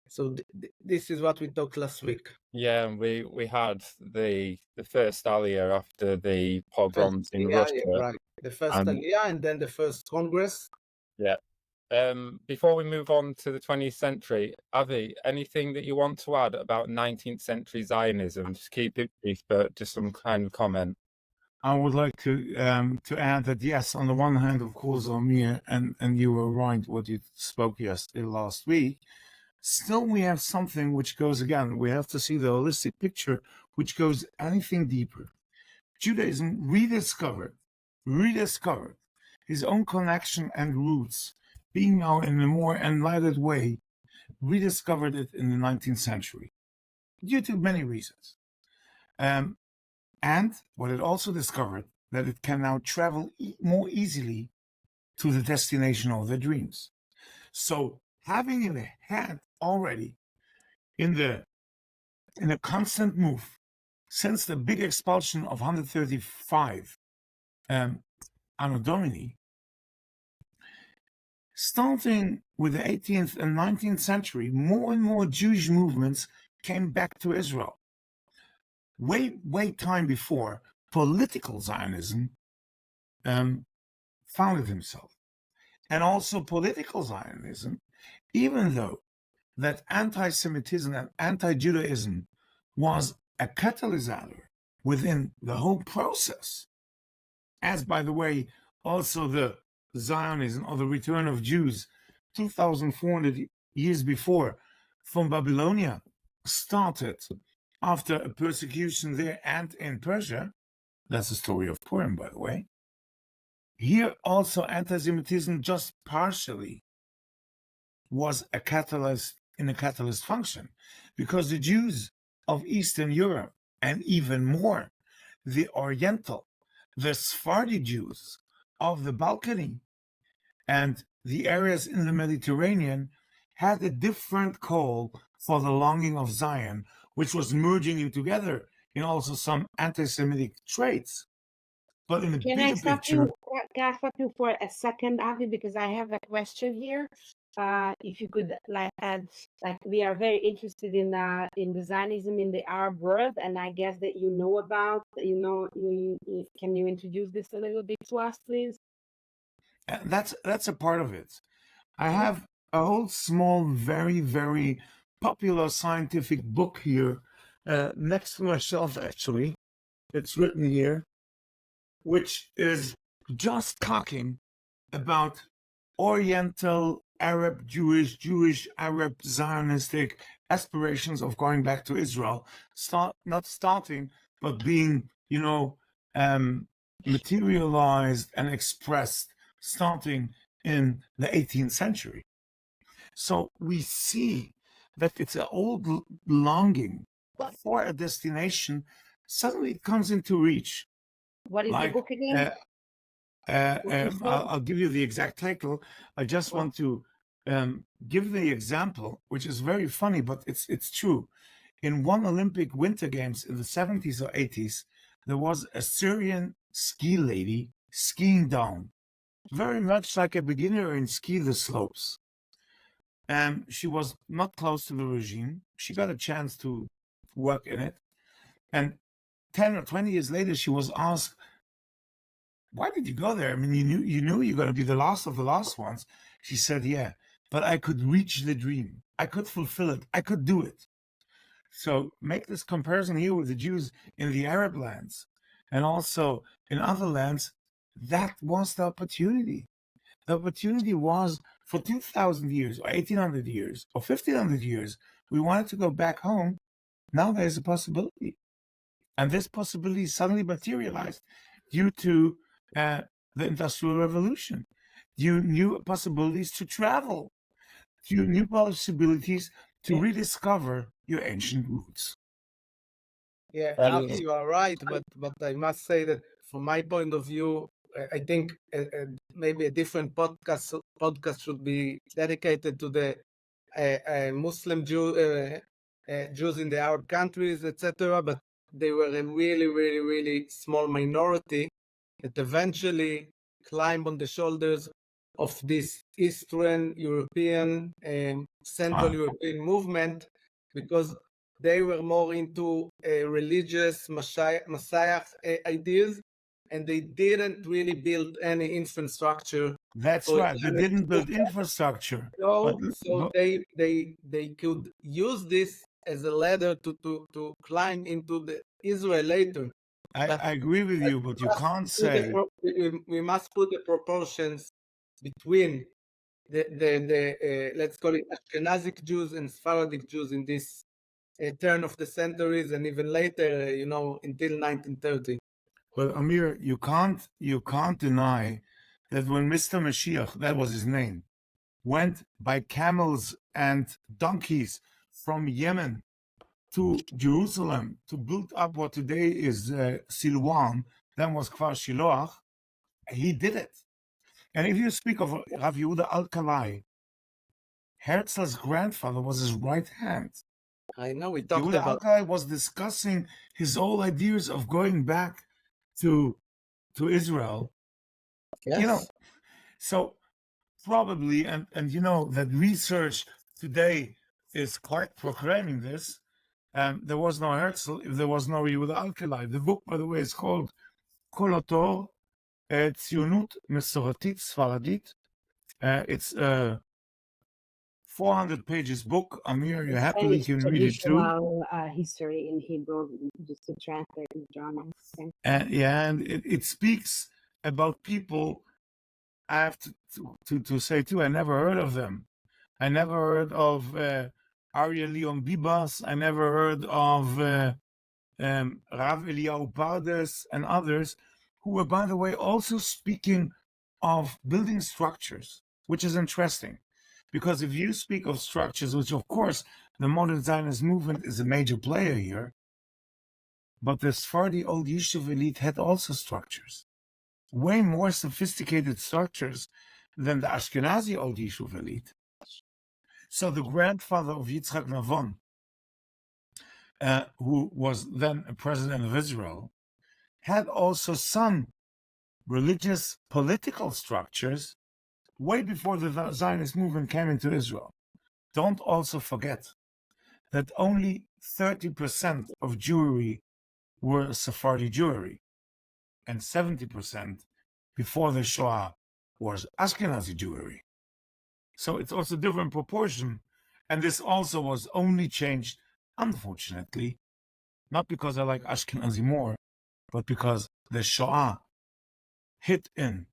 So this is what we talked last week. Yeah, and we had the First Aliyah after the pogroms in Russia. Right. The First Aliyah and then the first Congress. Yeah. Before we move on to the 20th century, Avi, anything that you want to add about 19th century Zionism? Just keep it brief, but just some kind of comment. I would like to add that, yes, on the one hand, of course, Amir, and you were right what you spoke last week, still we have something which goes, again, we have to see the holistic picture, which goes anything deeper. Judaism rediscovered his own connection and roots, being now in a more enlightened way, rediscovered it in the 19th century, due to many reasons. And what it also discovered, that it can now travel more easily to the destination of their dreams. So having it had already in a constant move since the big expulsion of 135 Anno Domini, starting with the 18th and 19th century, more and more Jewish movements came back to Israel. Way time before political Zionism founded himself. And also political Zionism, even though that anti-Semitism and anti-Judaism was a catalysator within the whole process, as, by the way, also the Zionism or the return of Jews 2,400 years before from Babylonia started after a persecution there and in Persia. That's the story of Purim, by the way. Here also anti-Semitism just partially was a catalyst in a catalyst function, because the Jews of Eastern Europe, and even more, the Oriental, the Sephardi Jews of the Balkany and the areas in the Mediterranean had a different call for the longing of Zion, which was merging you together in also some anti-Semitic traits. But in the Can bigger picture... Can I stop you for a second, Avi, because I have a question here. If you could add, we are very interested in the Zionism in the Arab world, and I guess that you know about, can you introduce this a little bit to us, please? That's a part of it. I have a whole small, very, very popular scientific book here next to my shelf, actually. It's written here, which is just talking about Oriental, Arab, Jewish, Arab, Zionistic aspirations of going back to Israel, not starting, but being, materialized and expressed starting in the 18th century. So we see that it's an old longing for a destination suddenly it comes into reach. What is the Like, book again? I'll give you the exact title. I just want to give the example, which is very funny, but it's true. In one Olympic Winter Games in the 70s or 80s, there was a Syrian ski lady skiing down, very much like a beginner in ski the slopes. And she was not close to the regime. She got a chance to work in it. And 10 or 20 years later, she was asked, why did you go there? I mean, you knew you're going to be the last of the last ones. She said, yeah, but I could reach the dream. I could fulfill it. I could do it. So make this comparison here with the Jews in the Arab lands and also in other lands. That was the opportunity. The opportunity was for 2,000 years or 1,800 years or 1,500 years. We wanted to go back home. Now there's a possibility. And this possibility suddenly materialized due to the Industrial Revolution. You new possibilities to travel. You new possibilities to rediscover your ancient roots. Yeah, Avi, you are right, but I must say that from my point of view, I think maybe a different podcast should be dedicated to the Muslim Jews in the Arab countries, etc. But they were a really, really, really small minority that eventually climbed on the shoulders of this Eastern European and Central European movement, because they were more into religious messiah ideas, and they didn't really build any infrastructure. That's right. They didn't build infrastructure. So they could use this as a ladder to climb into the Israel later. I agree with you, but you can't say we must put the proportions between the let's call it Ashkenazic Jews and Sephardic Jews in this turn of the centuries, and even later, until 1930. Well, Amir, you can't deny that when Mr. Mashiach, that was his name, went by camels and donkeys from Yemen to Jerusalem to build up what today is Silwan, then was Kfar Shiloach, he did it. And if you speak of Rav Yehuda Alkalai, Herzl's grandfather was his right hand. I know, we talked Yehuda about... Alkalai was discussing his old ideas of going back to Israel. Yes. So probably, and that research today is quite proclaiming this. There was no Herzl if there was no Yehuda Alkalai. The book, by the way, is called Kolotor Tzionut Mesoratit Sfaradit. It's a 400 pages book. Amir, you happily can read it too. History in Hebrew, just to translate the drama. And it speaks about people. I have to say too, I never heard of them. I never heard of Arya Leon Bibas. I never heard of Rav Eliyahu Pardes and others who were, by the way, also speaking of building structures, which is interesting. Because if you speak of structures, which of course the modern Zionist movement is a major player here, but the Sephardi old Yishuv elite had also structures, way more sophisticated structures than the Ashkenazi old Yishuv elite. So the grandfather of Yitzhak Navon, who was then a president of Israel, had also some religious political structures way before the Zionist movement came into Israel. Don't also forget that only 30% of Jewry were Sephardi Jewry, and 70% before the Shoah was Ashkenazi Jewry. So it's also a different proportion, and this also was only changed, unfortunately, not because I like Ashkenazi more, but because the Shoah hit in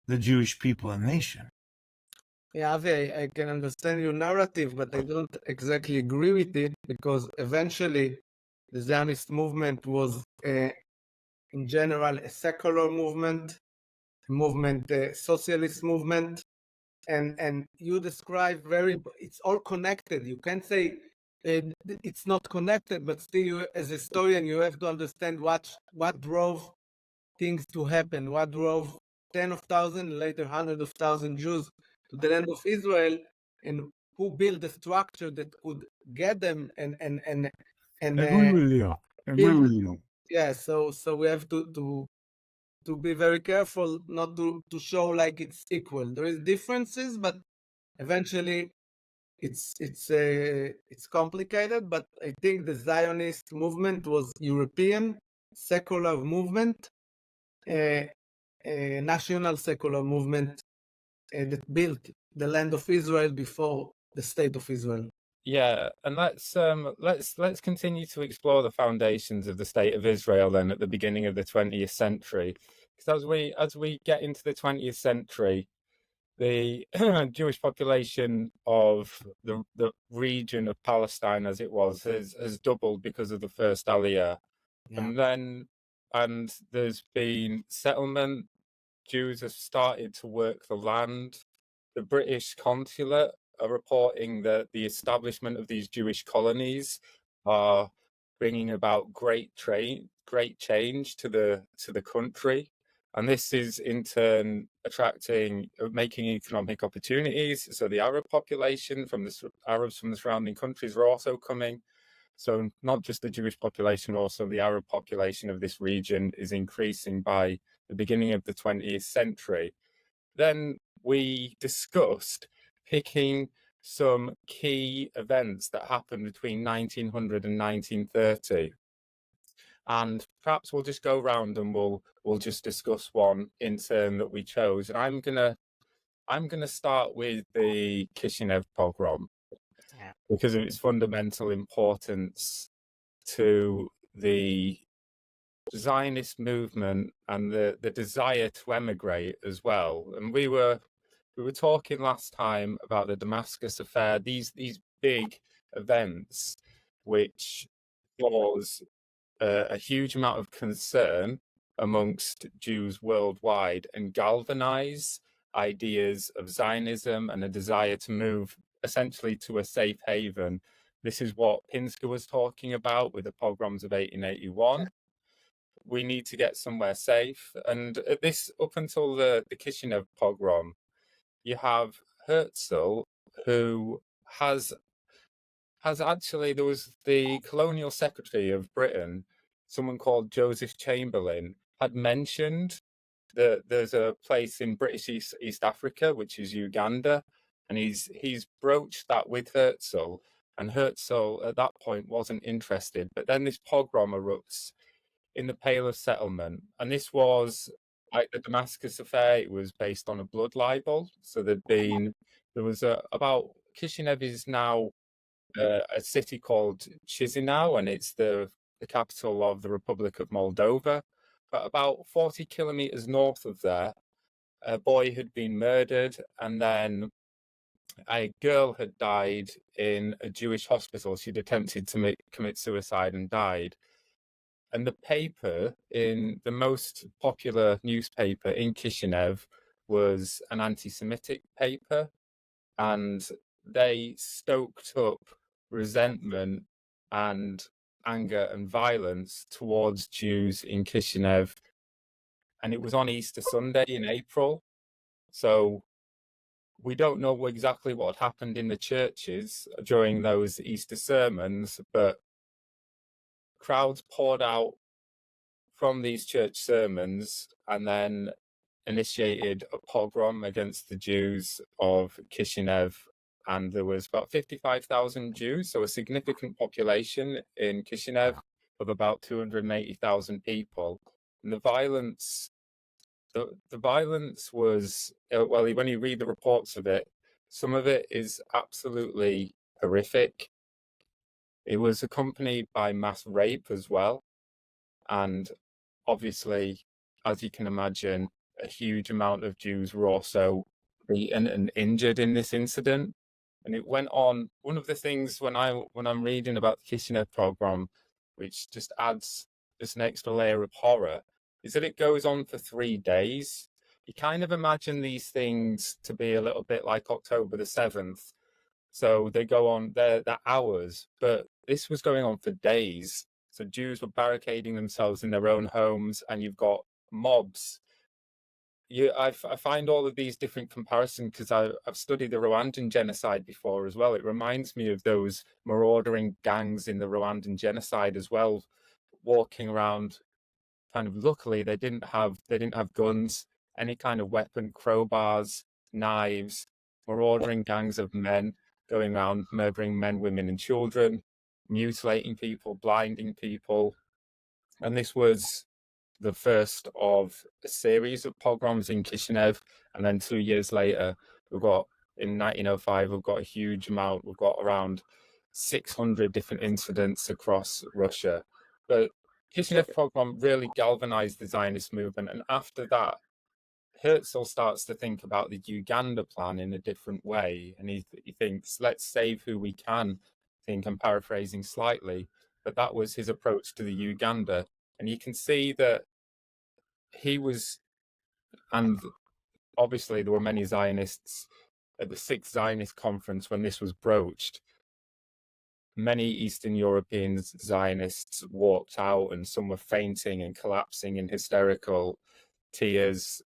the Jewish people and nation. Yeah, Avi, I can understand your narrative, but I don't exactly agree with it, because eventually the Zionist movement was, in general, a secular movement, a socialist movement, and you describe it's all connected. You can't say it's not connected, but still, you, as a historian, you have to understand what drove things to happen, what drove 10,000, later 100,000 Jews to the land of Israel, and who built the structure that could get them and Agree with you. Agree with you. yeah. So we have to be very careful not to show like it's equal. There is differences, but eventually it's complicated. But I think the Zionist movement was European secular movement, a national secular movement that built the land of Israel before the state of Israel. Yeah, and let's continue to explore the foundations of the state of Israel then at the beginning of the 20th century. Because as we get into the 20th century, the Jewish population of the region of Palestine, as it was, has doubled because of the First Aliyah. Yeah. And there's been settlement. Jews have started to work the land. The British consulate are reporting that the establishment of these Jewish colonies are bringing about great change to the country. And this is in turn making economic opportunities. So the Arab population Arabs from the surrounding countries are also coming. So not just the Jewish population, also the Arab population of this region is increasing by the beginning of the 20th century. Then we discussed picking some key events that happened between 1900 and 1930. And perhaps we'll just go around and we'll just discuss one in turn that we chose. And I'm gonna start with the Kishinev pogrom because of its fundamental importance to the Zionist movement and the desire to emigrate as well. And we were talking last time about the Damascus affair, these big events which cause a huge amount of concern amongst Jews worldwide and galvanize ideas of Zionism and a desire to move essentially to a safe haven. This is what Pinsker was talking about with the pogroms of 1881. We need to get somewhere safe. And at this, up until the Kishinev pogrom, you have Herzl, who has actually, there was the colonial secretary of Britain, someone called Joseph Chamberlain, had mentioned that there's a place in British East Africa, which is Uganda, and he's broached that with Herzl, and Herzl at that point wasn't interested. But then this pogrom erupts in the Pale of Settlement, and this was like the Damascus affair. It was based on a blood libel. So Kishinev is now a city called Chisinau, and it's the capital of the Republic of Moldova. But about 40 kilometers north of there, a boy had been murdered, and then a girl had died in a Jewish hospital. She'd attempted to commit suicide and died. And the paper, in the most popular newspaper in Kishinev, was an anti-Semitic paper, and they stoked up resentment and anger and violence towards Jews in Kishinev. And it was on Easter Sunday in April. So we don't know exactly what happened in the churches during those Easter sermons, but crowds poured out from these church sermons and then initiated a pogrom against the Jews of Kishinev. And there was about 55,000 Jews, so a significant population in Kishinev of about 280,000 people. And the violence was, well, when you read the reports of it, some of it is absolutely horrific. It was accompanied by mass rape as well. And obviously, as you can imagine, a huge amount of Jews were also beaten and injured in this incident. And it went on. One of the things when I'm reading about the Kishinev pogrom, which just adds just an extra layer of horror, is that it goes on for 3 days. You kind of imagine these things to be a little bit like October the 7th. So they go on, they're hours, but this was going on for days. So Jews were barricading themselves in their own homes, and you've got mobs. I find all of these different comparisons because I've studied the Rwandan genocide before as well. It reminds me of those marauding gangs in the Rwandan genocide as well, walking around. Kind of luckily, they didn't have guns, any kind of weapon, crowbars, knives, marauding gangs of men going around murdering men, women, and children, mutilating people, blinding people, and this was the first of a series of pogroms in Kishinev, and then 2 years later, we've got in 1905, we've got a huge amount. We've got around 600 different incidents across Russia. But Kishinev pogrom really galvanized the Zionist movement, and after that, Herzl starts to think about the Uganda plan in a different way, and he thinks, let's save who we can. I think I'm paraphrasing slightly, but that was his approach to the Uganda. And you can see that he was, and obviously there were many Zionists at the Sixth Zionist Conference when this was broached. Many Eastern European Zionists walked out, and some were fainting and collapsing in hysterical tears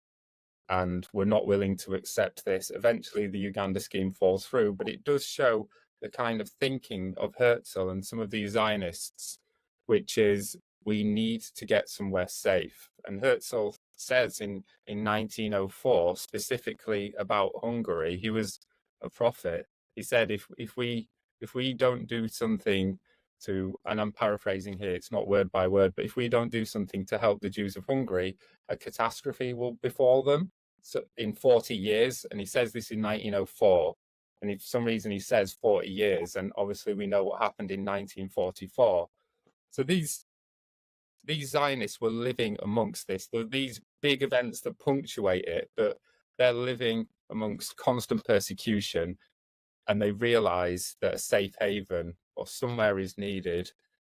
and were not willing to accept this. Eventually, the Uganda scheme falls through, but it does show the kind of thinking of Herzl and some of these Zionists, which is, we need to get somewhere safe. And Herzl says in 1904, specifically about Hungary, he was a prophet. He said, if we don't do something to, and I'm paraphrasing here, it's not word by word, but if we don't do something to help the Jews of Hungary, a catastrophe will befall them. So in 40 years, and he says this in 1904, and for some reason he says 40 years, and obviously we know what happened in 1944. So these Zionists were living amongst this. There are these big events that punctuate it, but they're living amongst constant persecution, and they realize that a safe haven or somewhere is needed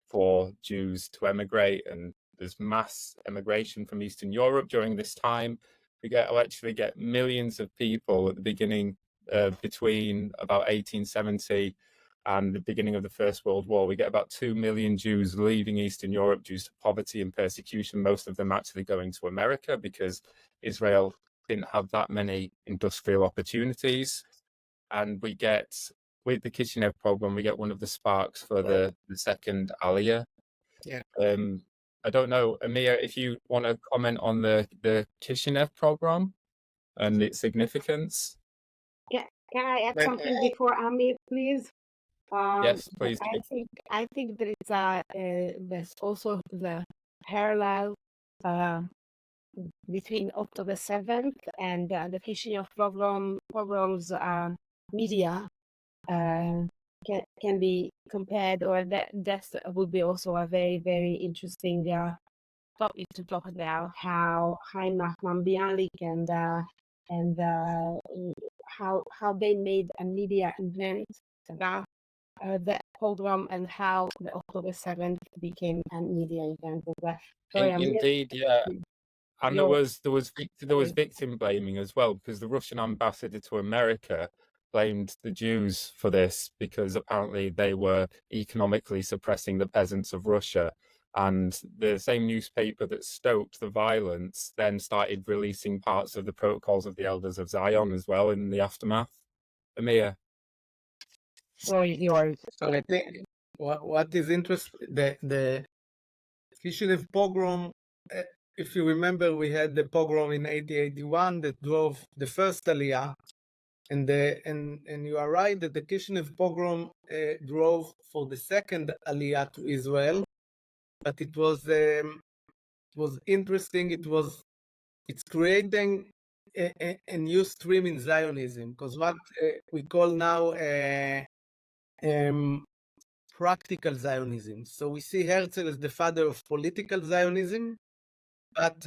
for Jews to emigrate, and there's mass emigration from Eastern Europe during this time. We actually get millions of people at the beginning, between about 1870 and the beginning of the First World War. We get about 2 million Jews leaving Eastern Europe due to poverty and persecution, most of them actually going to America because Israel didn't have that many industrial opportunities. And we get, with the Kishinev program, we get one of the sparks for the second Aliyah. Yeah. I don't know, Amir, if you want to comment on the Kishinev program and its significance. Can I add something before Amir, please? Yes, please. I think there is there's also the parallel between October 7th and the Kishinev pogroms media can be compared, or that would be also a very, very interesting topic to talk about, how Chaim Nachman Bialik and how they made a media event about the pogrom, and how the October 7th became a media event. Indeed, yeah. And there was victim blaming as well, because the Russian ambassador to America blamed the Jews for this because apparently they were economically suppressing the peasants of Russia. And the same newspaper that stoked the violence then started releasing parts of the protocols of the Elders of Zion as well in the aftermath. Amir. So I think what is interesting, the Kishinev pogrom, if you remember, we had the pogrom in 1881 that drove the First Aliyah, and you are right that the Kishinev pogrom drove for the second Aliyah to Israel, but it was interesting. It's creating a new stream in Zionism, because what we call now practical Zionism. So we see Herzl as the father of political Zionism, but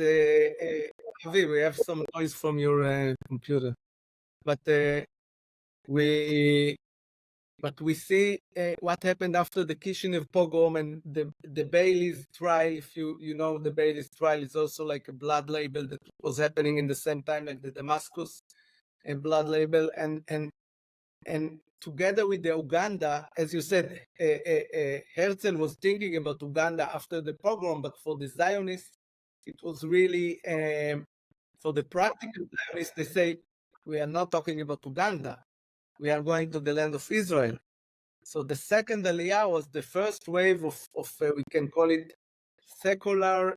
Avi, we have some noise from your computer. But we see what happened after the Kishinev pogrom and the Bailey's trial. If you know, the Bailey's trial is also like a blood label that was happening in the same time like the Damascus blood label, and together with the Uganda, as you said, Herzl was thinking about Uganda after the pogrom, but for the Zionists, it was really, for the practical Zionists, they say, we are not talking about Uganda. We are going to the land of Israel. So the second Aliyah was the first wave of we can call it secular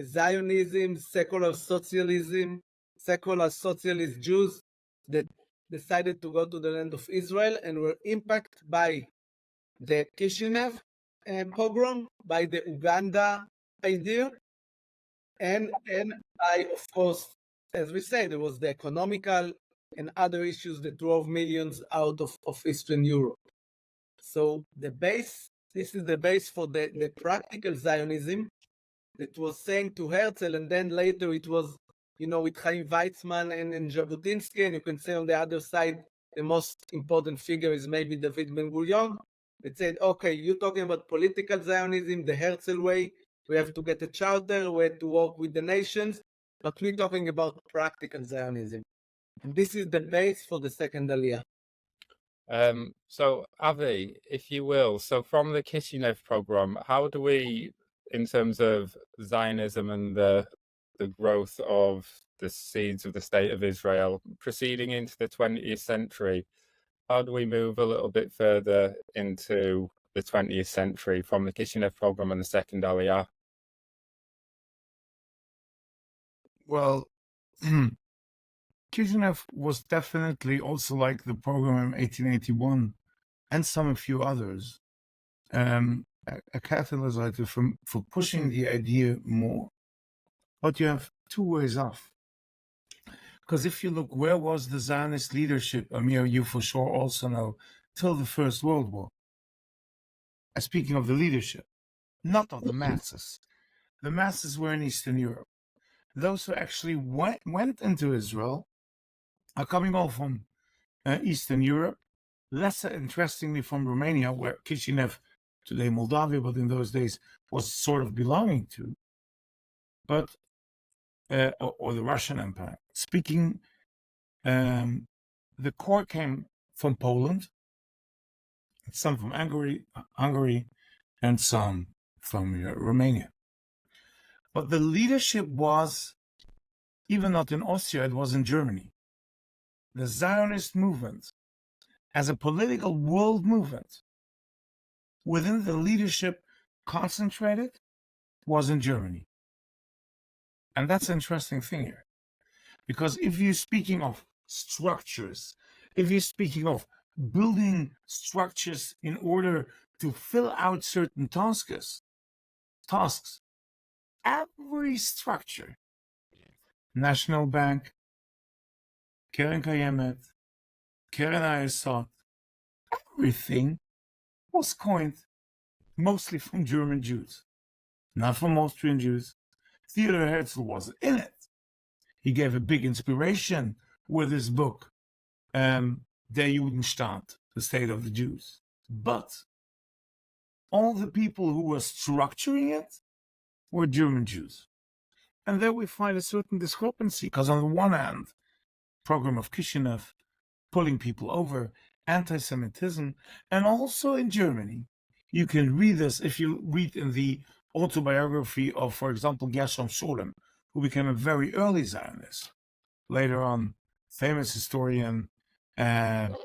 Zionism, secular socialism, secular socialist Jews that decided to go to the land of Israel and were impacted by the Kishinev pogrom, by the Uganda idea, and by, of course, as we say, there was the economical and other issues that drove millions out of Eastern Europe. So the base, this is the base for the practical Zionism that was saying to Herzl, and then later it was, with Chaim Weizmann and Jabotinsky, and you can say on the other side, the most important figure is maybe David Ben-Gurion, that said, okay, you're talking about political Zionism, the Herzl way, we have to get a charter, we have to work with the nations, but we're talking about practical Zionism. And this is the base for the second Aliyah. So Avi, if you will, so from the Kishinev program, how do we, in terms of Zionism and the growth of the seeds of the state of Israel, proceeding into the 20th century, how do we move a little bit further into the 20th century from the Kishinev program and the second Aliyah? Well, Kishinev was definitely also like the program in 1881 and a few others, a catalytic for pushing the idea more. But you have two ways off. Because if you look, where was the Zionist leadership, Amir, you for sure also know, till the First World War? Speaking of the leadership, not of the masses. The masses were in Eastern Europe. Those who actually went into Israel are coming all from Eastern Europe, lesser interestingly from Romania, where Kishinev, today Moldavia, but in those days was sort of belonging to, but or the Russian Empire. Speaking, the core came from Poland, some from Hungary, and some from Romania. But the leadership was, even not in Austria, it was in Germany. The Zionist movement, as a political world movement, within the leadership concentrated, was in Germany. And that's an interesting thing here. Because if you're speaking of structures, if you're speaking of building structures in order to fill out certain tasks, every structure, National Bank, Keren Kayemet, Keren Ayesot, everything was coined mostly from German Jews, not from Austrian Jews. Theodor Herzl was in it. He gave a big inspiration with his book, Der Judenstaat, the State of the Jews. But all the people who were structuring it were German Jews. And there we find a certain discrepancy, because on the one hand, program of Kishinev, pulling people over, anti-Semitism, and also in Germany, you can read this if you read in the autobiography of, for example, Gershom Scholem, who became a very early Zionist. Later on, famous historian in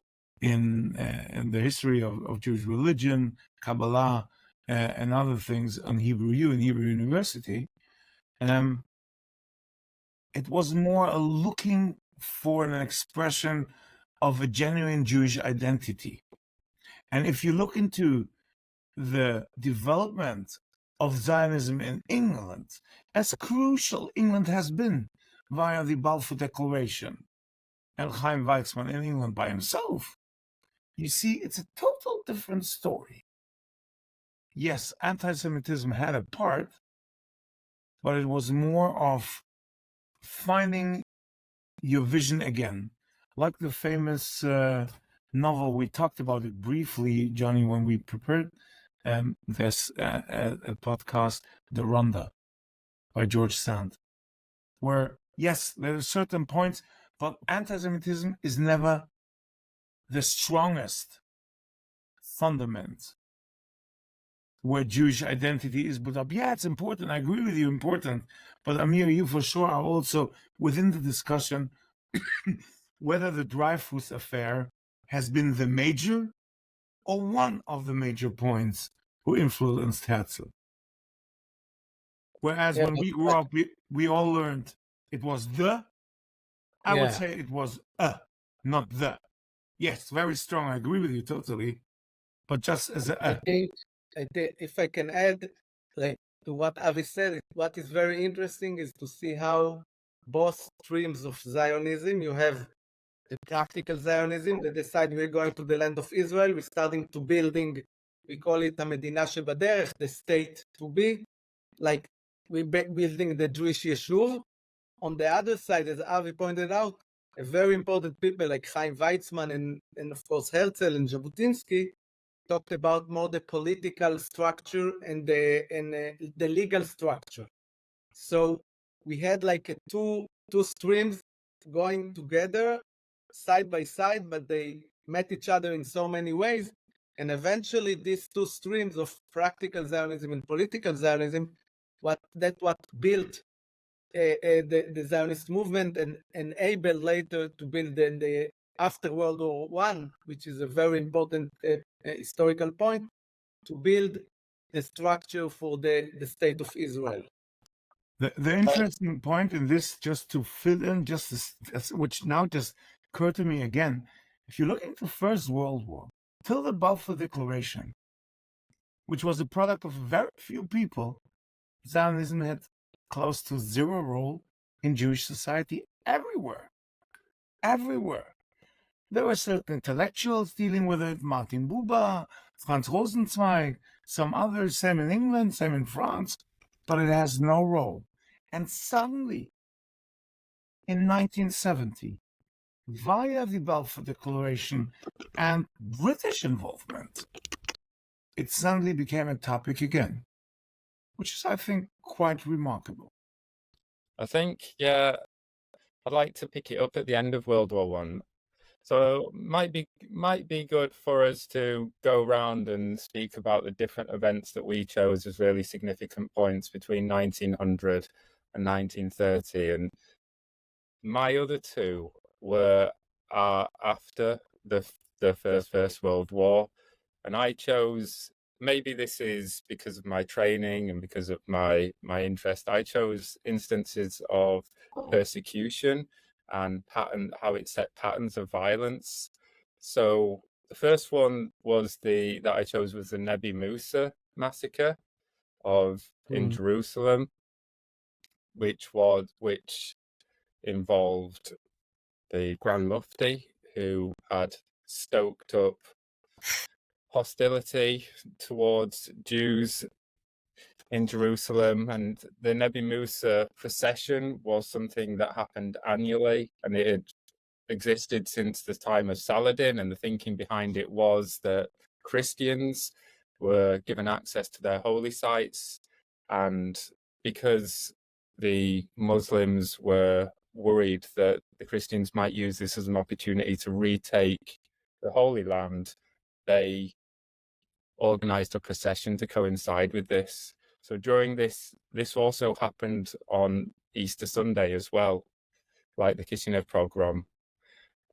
the history of Jewish religion, Kabbalah, and other things on Hebrew University. It was more looking for an expression of a genuine Jewish identity. And if you look into the development of Zionism in England, as crucial England has been via the Balfour Declaration and Chaim Weizmann in England by himself, you see it's a total different story. Yes, anti-Semitism had a part, but it was more of finding your vision again. Like the famous novel, we talked about it briefly, Johnny, when we prepared this a podcast, The Ronda by George Sand, where, yes, there are certain points, But anti-Semitism is never the strongest fundament where Jewish identity is put up. Yeah, it's important. I agree with you, important. But Amir, you for sure are also within the discussion whether the Dreyfus affair has been the major or one of the major points who influenced Herzl. Whereas when we grew up, we all learned it was the, I would say it was not the. Yes, very strong. I agree with you totally. But just as a I think if I can add, like, to what Avi said, what is very interesting is to see how both streams of Zionism, you have the practical Zionism that decide we're going to the land of Israel, we're starting to building, we call it a Medina Shebaderech, the state to be, like we're building the Jewish Yeshuv. On the other side, as Avi pointed out, a very important people like Chaim Weizmann and of course Herzl and Jabotinsky talked about more the political structure and the legal structure. So we had like two streams going together side by side, but they met each other in so many ways. And eventually these two streams of practical Zionism and political Zionism, what built the Zionist movement and enabled later to build the after World War I, which is a very important historical point, to build the structure for the state of Israel. The interesting point in this, just to fill in, which now just occurred to me again, if you look into First World War, till the Balfour Declaration, which was a product of very few people, Zionism had close to zero role in Jewish society everywhere. Everywhere. There were certain intellectuals dealing with it, Martin Buber, Franz Rosenzweig, some others, same in England, same in France, but it has no role. And suddenly, in 1970, via the Balfour Declaration and British involvement, it suddenly became a topic again, which is, I think, quite remarkable. I think, yeah, I'd like to pick it up at the end of World War One. So might be good for us to go around and speak about the different events that we chose as really significant points between 1900 and 1930. And my other two were after the First World War, and I chose, maybe this is because of my training and because of my interest, I chose instances of persecution and how it set patterns of violence. So the first one was that I chose was the Nebi Musa massacre in Jerusalem, which involved the Grand Mufti, who had stoked up hostility towards Jews in Jerusalem. And the Nebi Musa procession was something that happened annually, and it had existed since the time of Saladin. And the thinking behind it was that Christians were given access to their holy sites, and because the Muslims were worried that the Christians might use this as an opportunity to retake the Holy Land, they organized a procession to coincide with this. So during this also happened on Easter Sunday as well, like the Kishinev pogrom.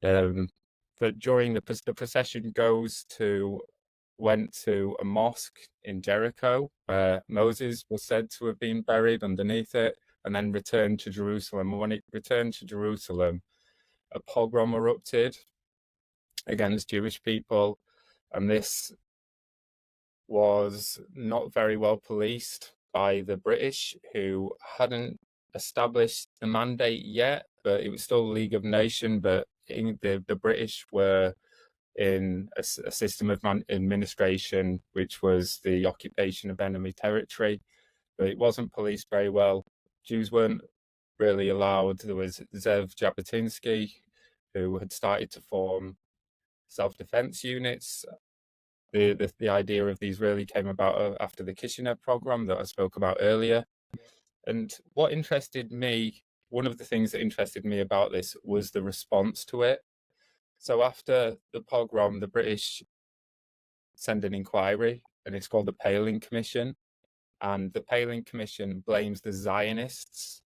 But during the procession went to a mosque in Jericho, where Moses was said to have been buried underneath it, and then returned to Jerusalem. And when it returned to Jerusalem, a pogrom erupted against Jewish people, and this was not very well policed by the British, who hadn't established the mandate yet, but it was still a League of Nations. But the British were in a system of administration, which was the occupation of enemy territory, but it wasn't policed very well. Jews weren't really allowed. There was Zev Jabotinsky, who had started to form self-defense units. The idea of these really came about after the Kishinev pogrom that I spoke about earlier. And what interested me one of the things that interested me about this was the response to it. So after the pogrom, the British send an inquiry, and it's called the Peleg Commission. And the Peleg Commission blames the Zionists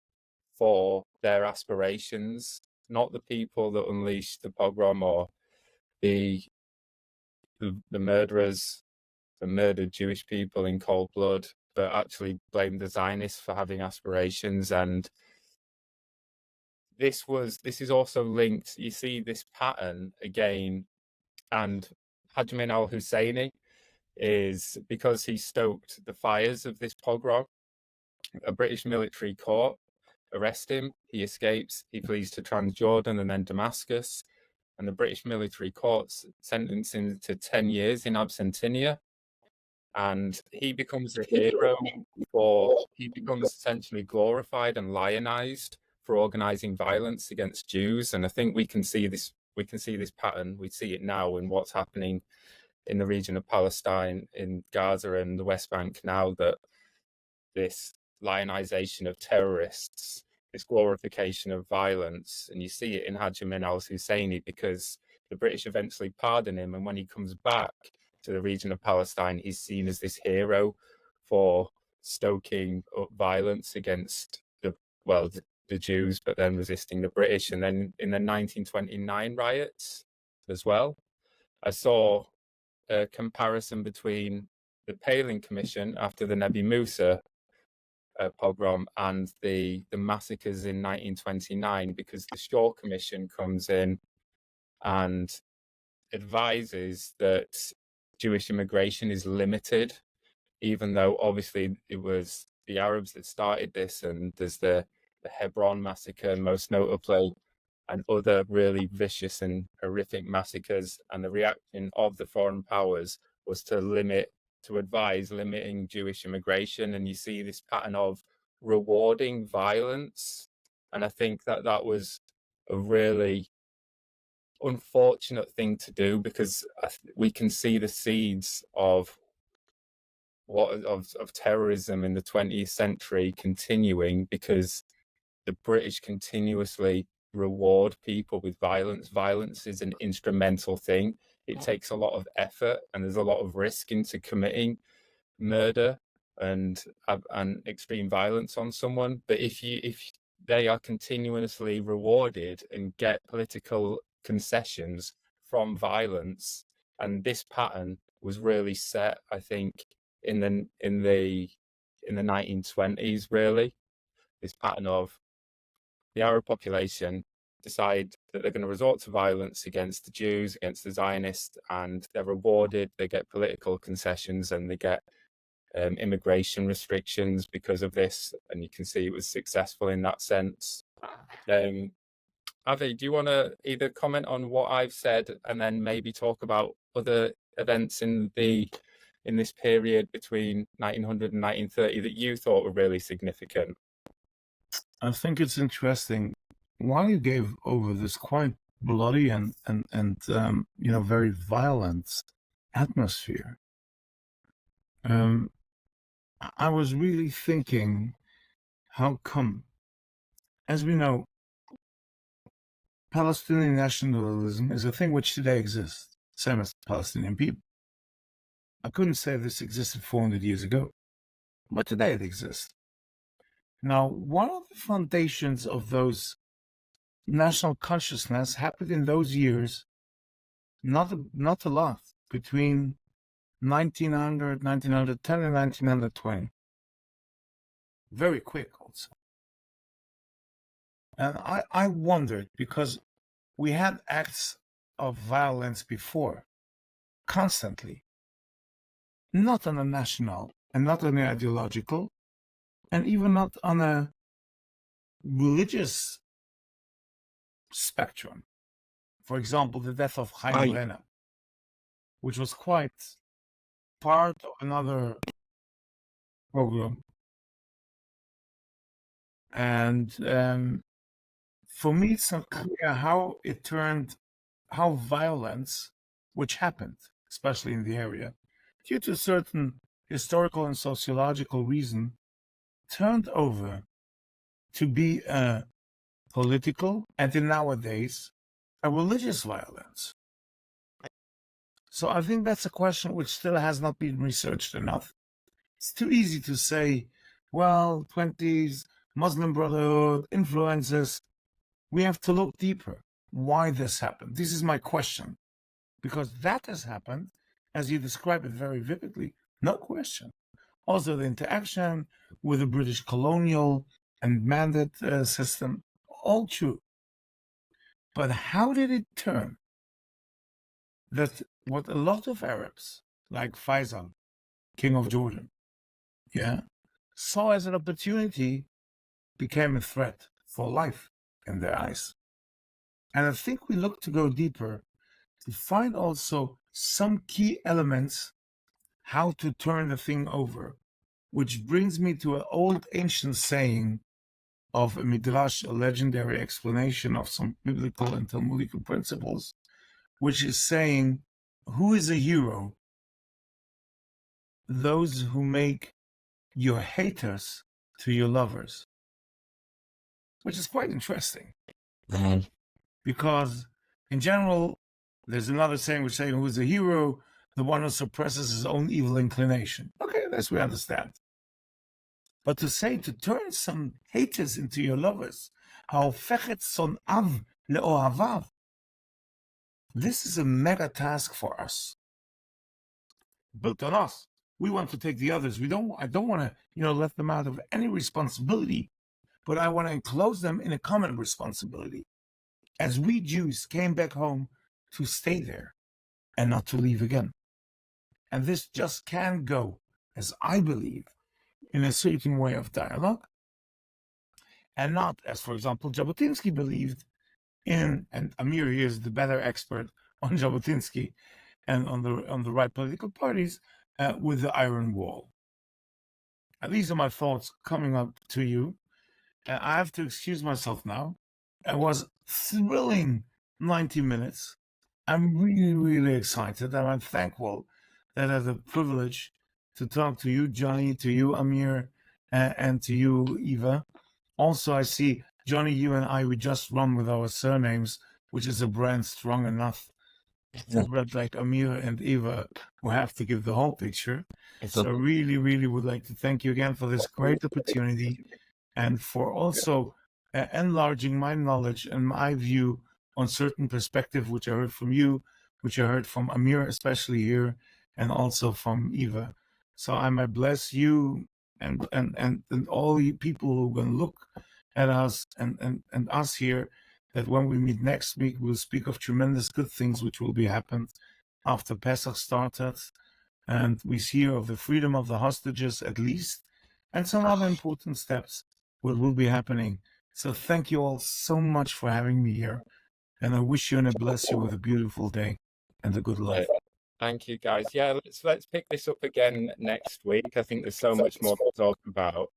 for their aspirations, not the people that unleashed the pogrom or the murderers, the murdered Jewish people in cold blood, but actually blame the Zionists for having aspirations. And this is also linked, you see this pattern again, and Hajj al-Husseini is, because he stoked the fires of this pogrom, a British military court arrest him, he escapes, he flees to Transjordan and then Damascus, and the British military courts sentence him to 10 years in absentia, and he becomes a hero he becomes essentially glorified and lionized for organizing violence against Jews. And I think we can see this pattern, we see it now in what's happening in the region of Palestine, in Gaza and the West Bank now, that this lionization of terrorists, this glorification of violence, and you see it in Hajj al-Husseini, because the British eventually pardon him, and when he comes back to the region of Palestine, he's seen as this hero for stoking up violence against the Jews, but then resisting the British. And then in the 1929 riots as well, I saw a comparison between the Peleg Commission after the Nebi Musa pogrom and the massacres in 1929, because the Shoah Commission comes in and advises that Jewish immigration is limited, even though obviously it was the Arabs that started this, and there's the Hebron massacre most notably, and other really vicious and horrific massacres, and the reaction of the foreign powers was to advise limiting Jewish immigration. And you see this pattern of rewarding violence, and I think that was a really unfortunate thing to do, because we can see the seeds of terrorism in the 20th century continuing, because the British continuously reward people with violence. Violence is an instrumental thing. It takes a lot of effort, and there's a lot of risk into committing murder and extreme violence on someone. But if they are continuously rewarded and get political concessions from violence, and this pattern was really set, I think, in the 1920s, really, this pattern of the Arab population decide that they're going to resort to violence against the Jews, against the Zionists, and they're rewarded, they get political concessions, and they get immigration restrictions because of this. And you can see it was successful in that sense. Avi, do you want to either comment on what I've said and then maybe talk about other events in this period between 1900 and 1930 that you thought were really significant? I think it's interesting. While you gave over this quite bloody and very violent atmosphere, I was really thinking, how come? As we know, Palestinian nationalism is a thing which today exists, same as Palestinian people. I couldn't say this existed 400 years ago, but today it exists. Now, one of the foundations of those national consciousness happened in those years, not a lot, between 1900, 1910 and 1920. Very quick also. And I wondered, because we had acts of violence before, constantly, not on a national and not on an ideological, and even not on a religious spectrum. For example, the death of Chaim Renner, which was quite part of another program. And for me, it's not clear how violence, which happened, especially in the area, due to certain historical and sociological reason, turned over to be a political, and in nowadays, a religious violence. So I think that's a question which still has not been researched enough. It's too easy to say, well, 20s, Muslim Brotherhood, influences. We have to look deeper. Why this happened? This is my question. Because that has happened, as you describe it very vividly, no question. Also, the interaction with the British colonial and mandate system, all true. But how did it turn that what a lot of Arabs, like Faisal, King of Jordan, saw as an opportunity, became a threat for life in their eyes? And I think we look to go deeper to find also some key elements how to turn the thing over, which brings me to an old ancient saying of a midrash, a legendary explanation of some biblical and Talmudic principles, which is saying, who is a hero? Those who make your haters to your lovers. Which is quite interesting. Because in general, there's another saying which saying, who is a hero? The one who suppresses his own evil inclination. Okay, this we understand. But to say, to turn some haters into your lovers, this is a mega task for us. Built on us. We want to take the others. I don't want to, let them out of any responsibility, but I want to enclose them in a common responsibility. As we Jews came back home to stay there and not to leave again. And this just can't go, as I believe, in a certain way of dialogue, and not, as for example, Jabotinsky believed in, and Amir here is the better expert on Jabotinsky and on the right political parties, with the Iron Wall. And these are my thoughts coming up to you. I have to excuse myself now. It was thrilling 90 minutes. I'm really, really excited, and I'm thankful that I had the privilege to talk to you, Jonny, to you, Amir, and to you, Éva. Also, I see, Jonny, you and I, we just run with our surnames, which is a brand strong enough. But like Amir and Éva, who have to give the whole picture. So really, really would like to thank you again for this great opportunity and for also enlarging my knowledge and my view on certain perspective, which I heard from you, which I heard from Amir, especially here, and also from Éva. So I might bless you and all you people who are going to look at us and us here, that when we meet next week, we'll speak of tremendous good things which will be happened after Pesach started. And we hear of the freedom of the hostages at least, and some other important steps what will be happening. So thank you all so much for having me here. And I wish you and I bless you with a beautiful day and a good life. Thank you, guys. Yeah, let's pick this up again next week. I think there's so much more to talk about.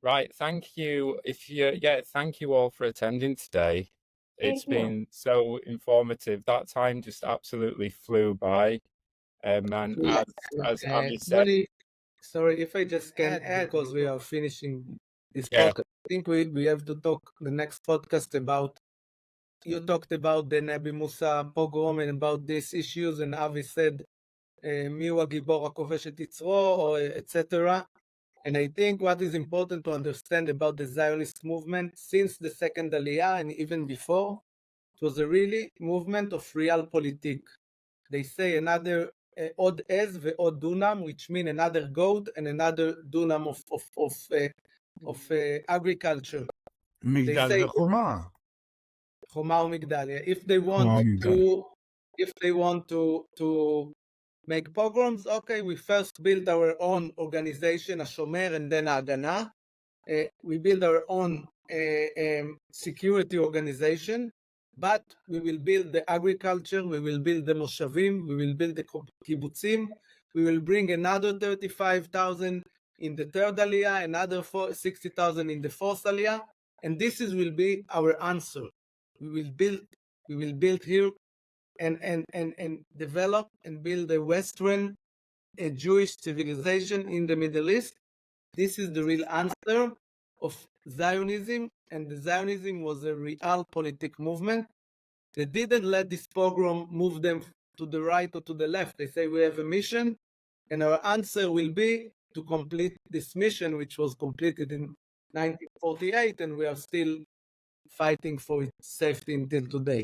Right, thank you. Thank you all for attending today. It's been so informative. That time just absolutely flew by. And as Ami said, sorry, if I just can add, because we are finishing this podcast. I think we have to talk the next podcast about. You talked about the Nebi Musa pogrom and about these issues, and Avi said, "Miu hagibor hakofesh et yitzro," etc. And I think what is important to understand about the Zionist movement since the Second Aliyah and even before, it was a really movement of realpolitik. They say another od ez ve'od dunam, which mean another goat and another dunam of agriculture. They say Choma u'Migdalia. If they want to make pogroms, okay, we first build our own organization, Hashomer, and then Hagana. We build our own security organization, but we will build the agriculture, we will build the moshavim, we will build the kibbutzim, we will bring another 35,000 in the third aliyah, another 60,000 in the fourth aliyah, and this will be our answer. We will build here and develop and build a Western Jewish civilization in the Middle East. This is the real answer of Zionism and the Zionism was a realpolitik movement. They didn't let this pogrom move them to the right or to the left. They say we have a mission, and our answer will be to complete this mission, which was completed in 1948, and we are still fighting for its safety until today.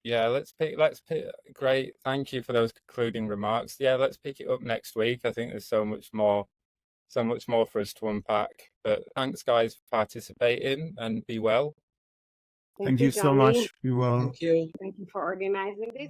Yeah, let's pick. Great, thank you for those concluding remarks. Yeah, let's pick it up next week. I think there's so much more for us to unpack. But thanks, guys, for participating, and be well. Thank you so Jonny. much. Be well. Thank you. Thank you for organizing this.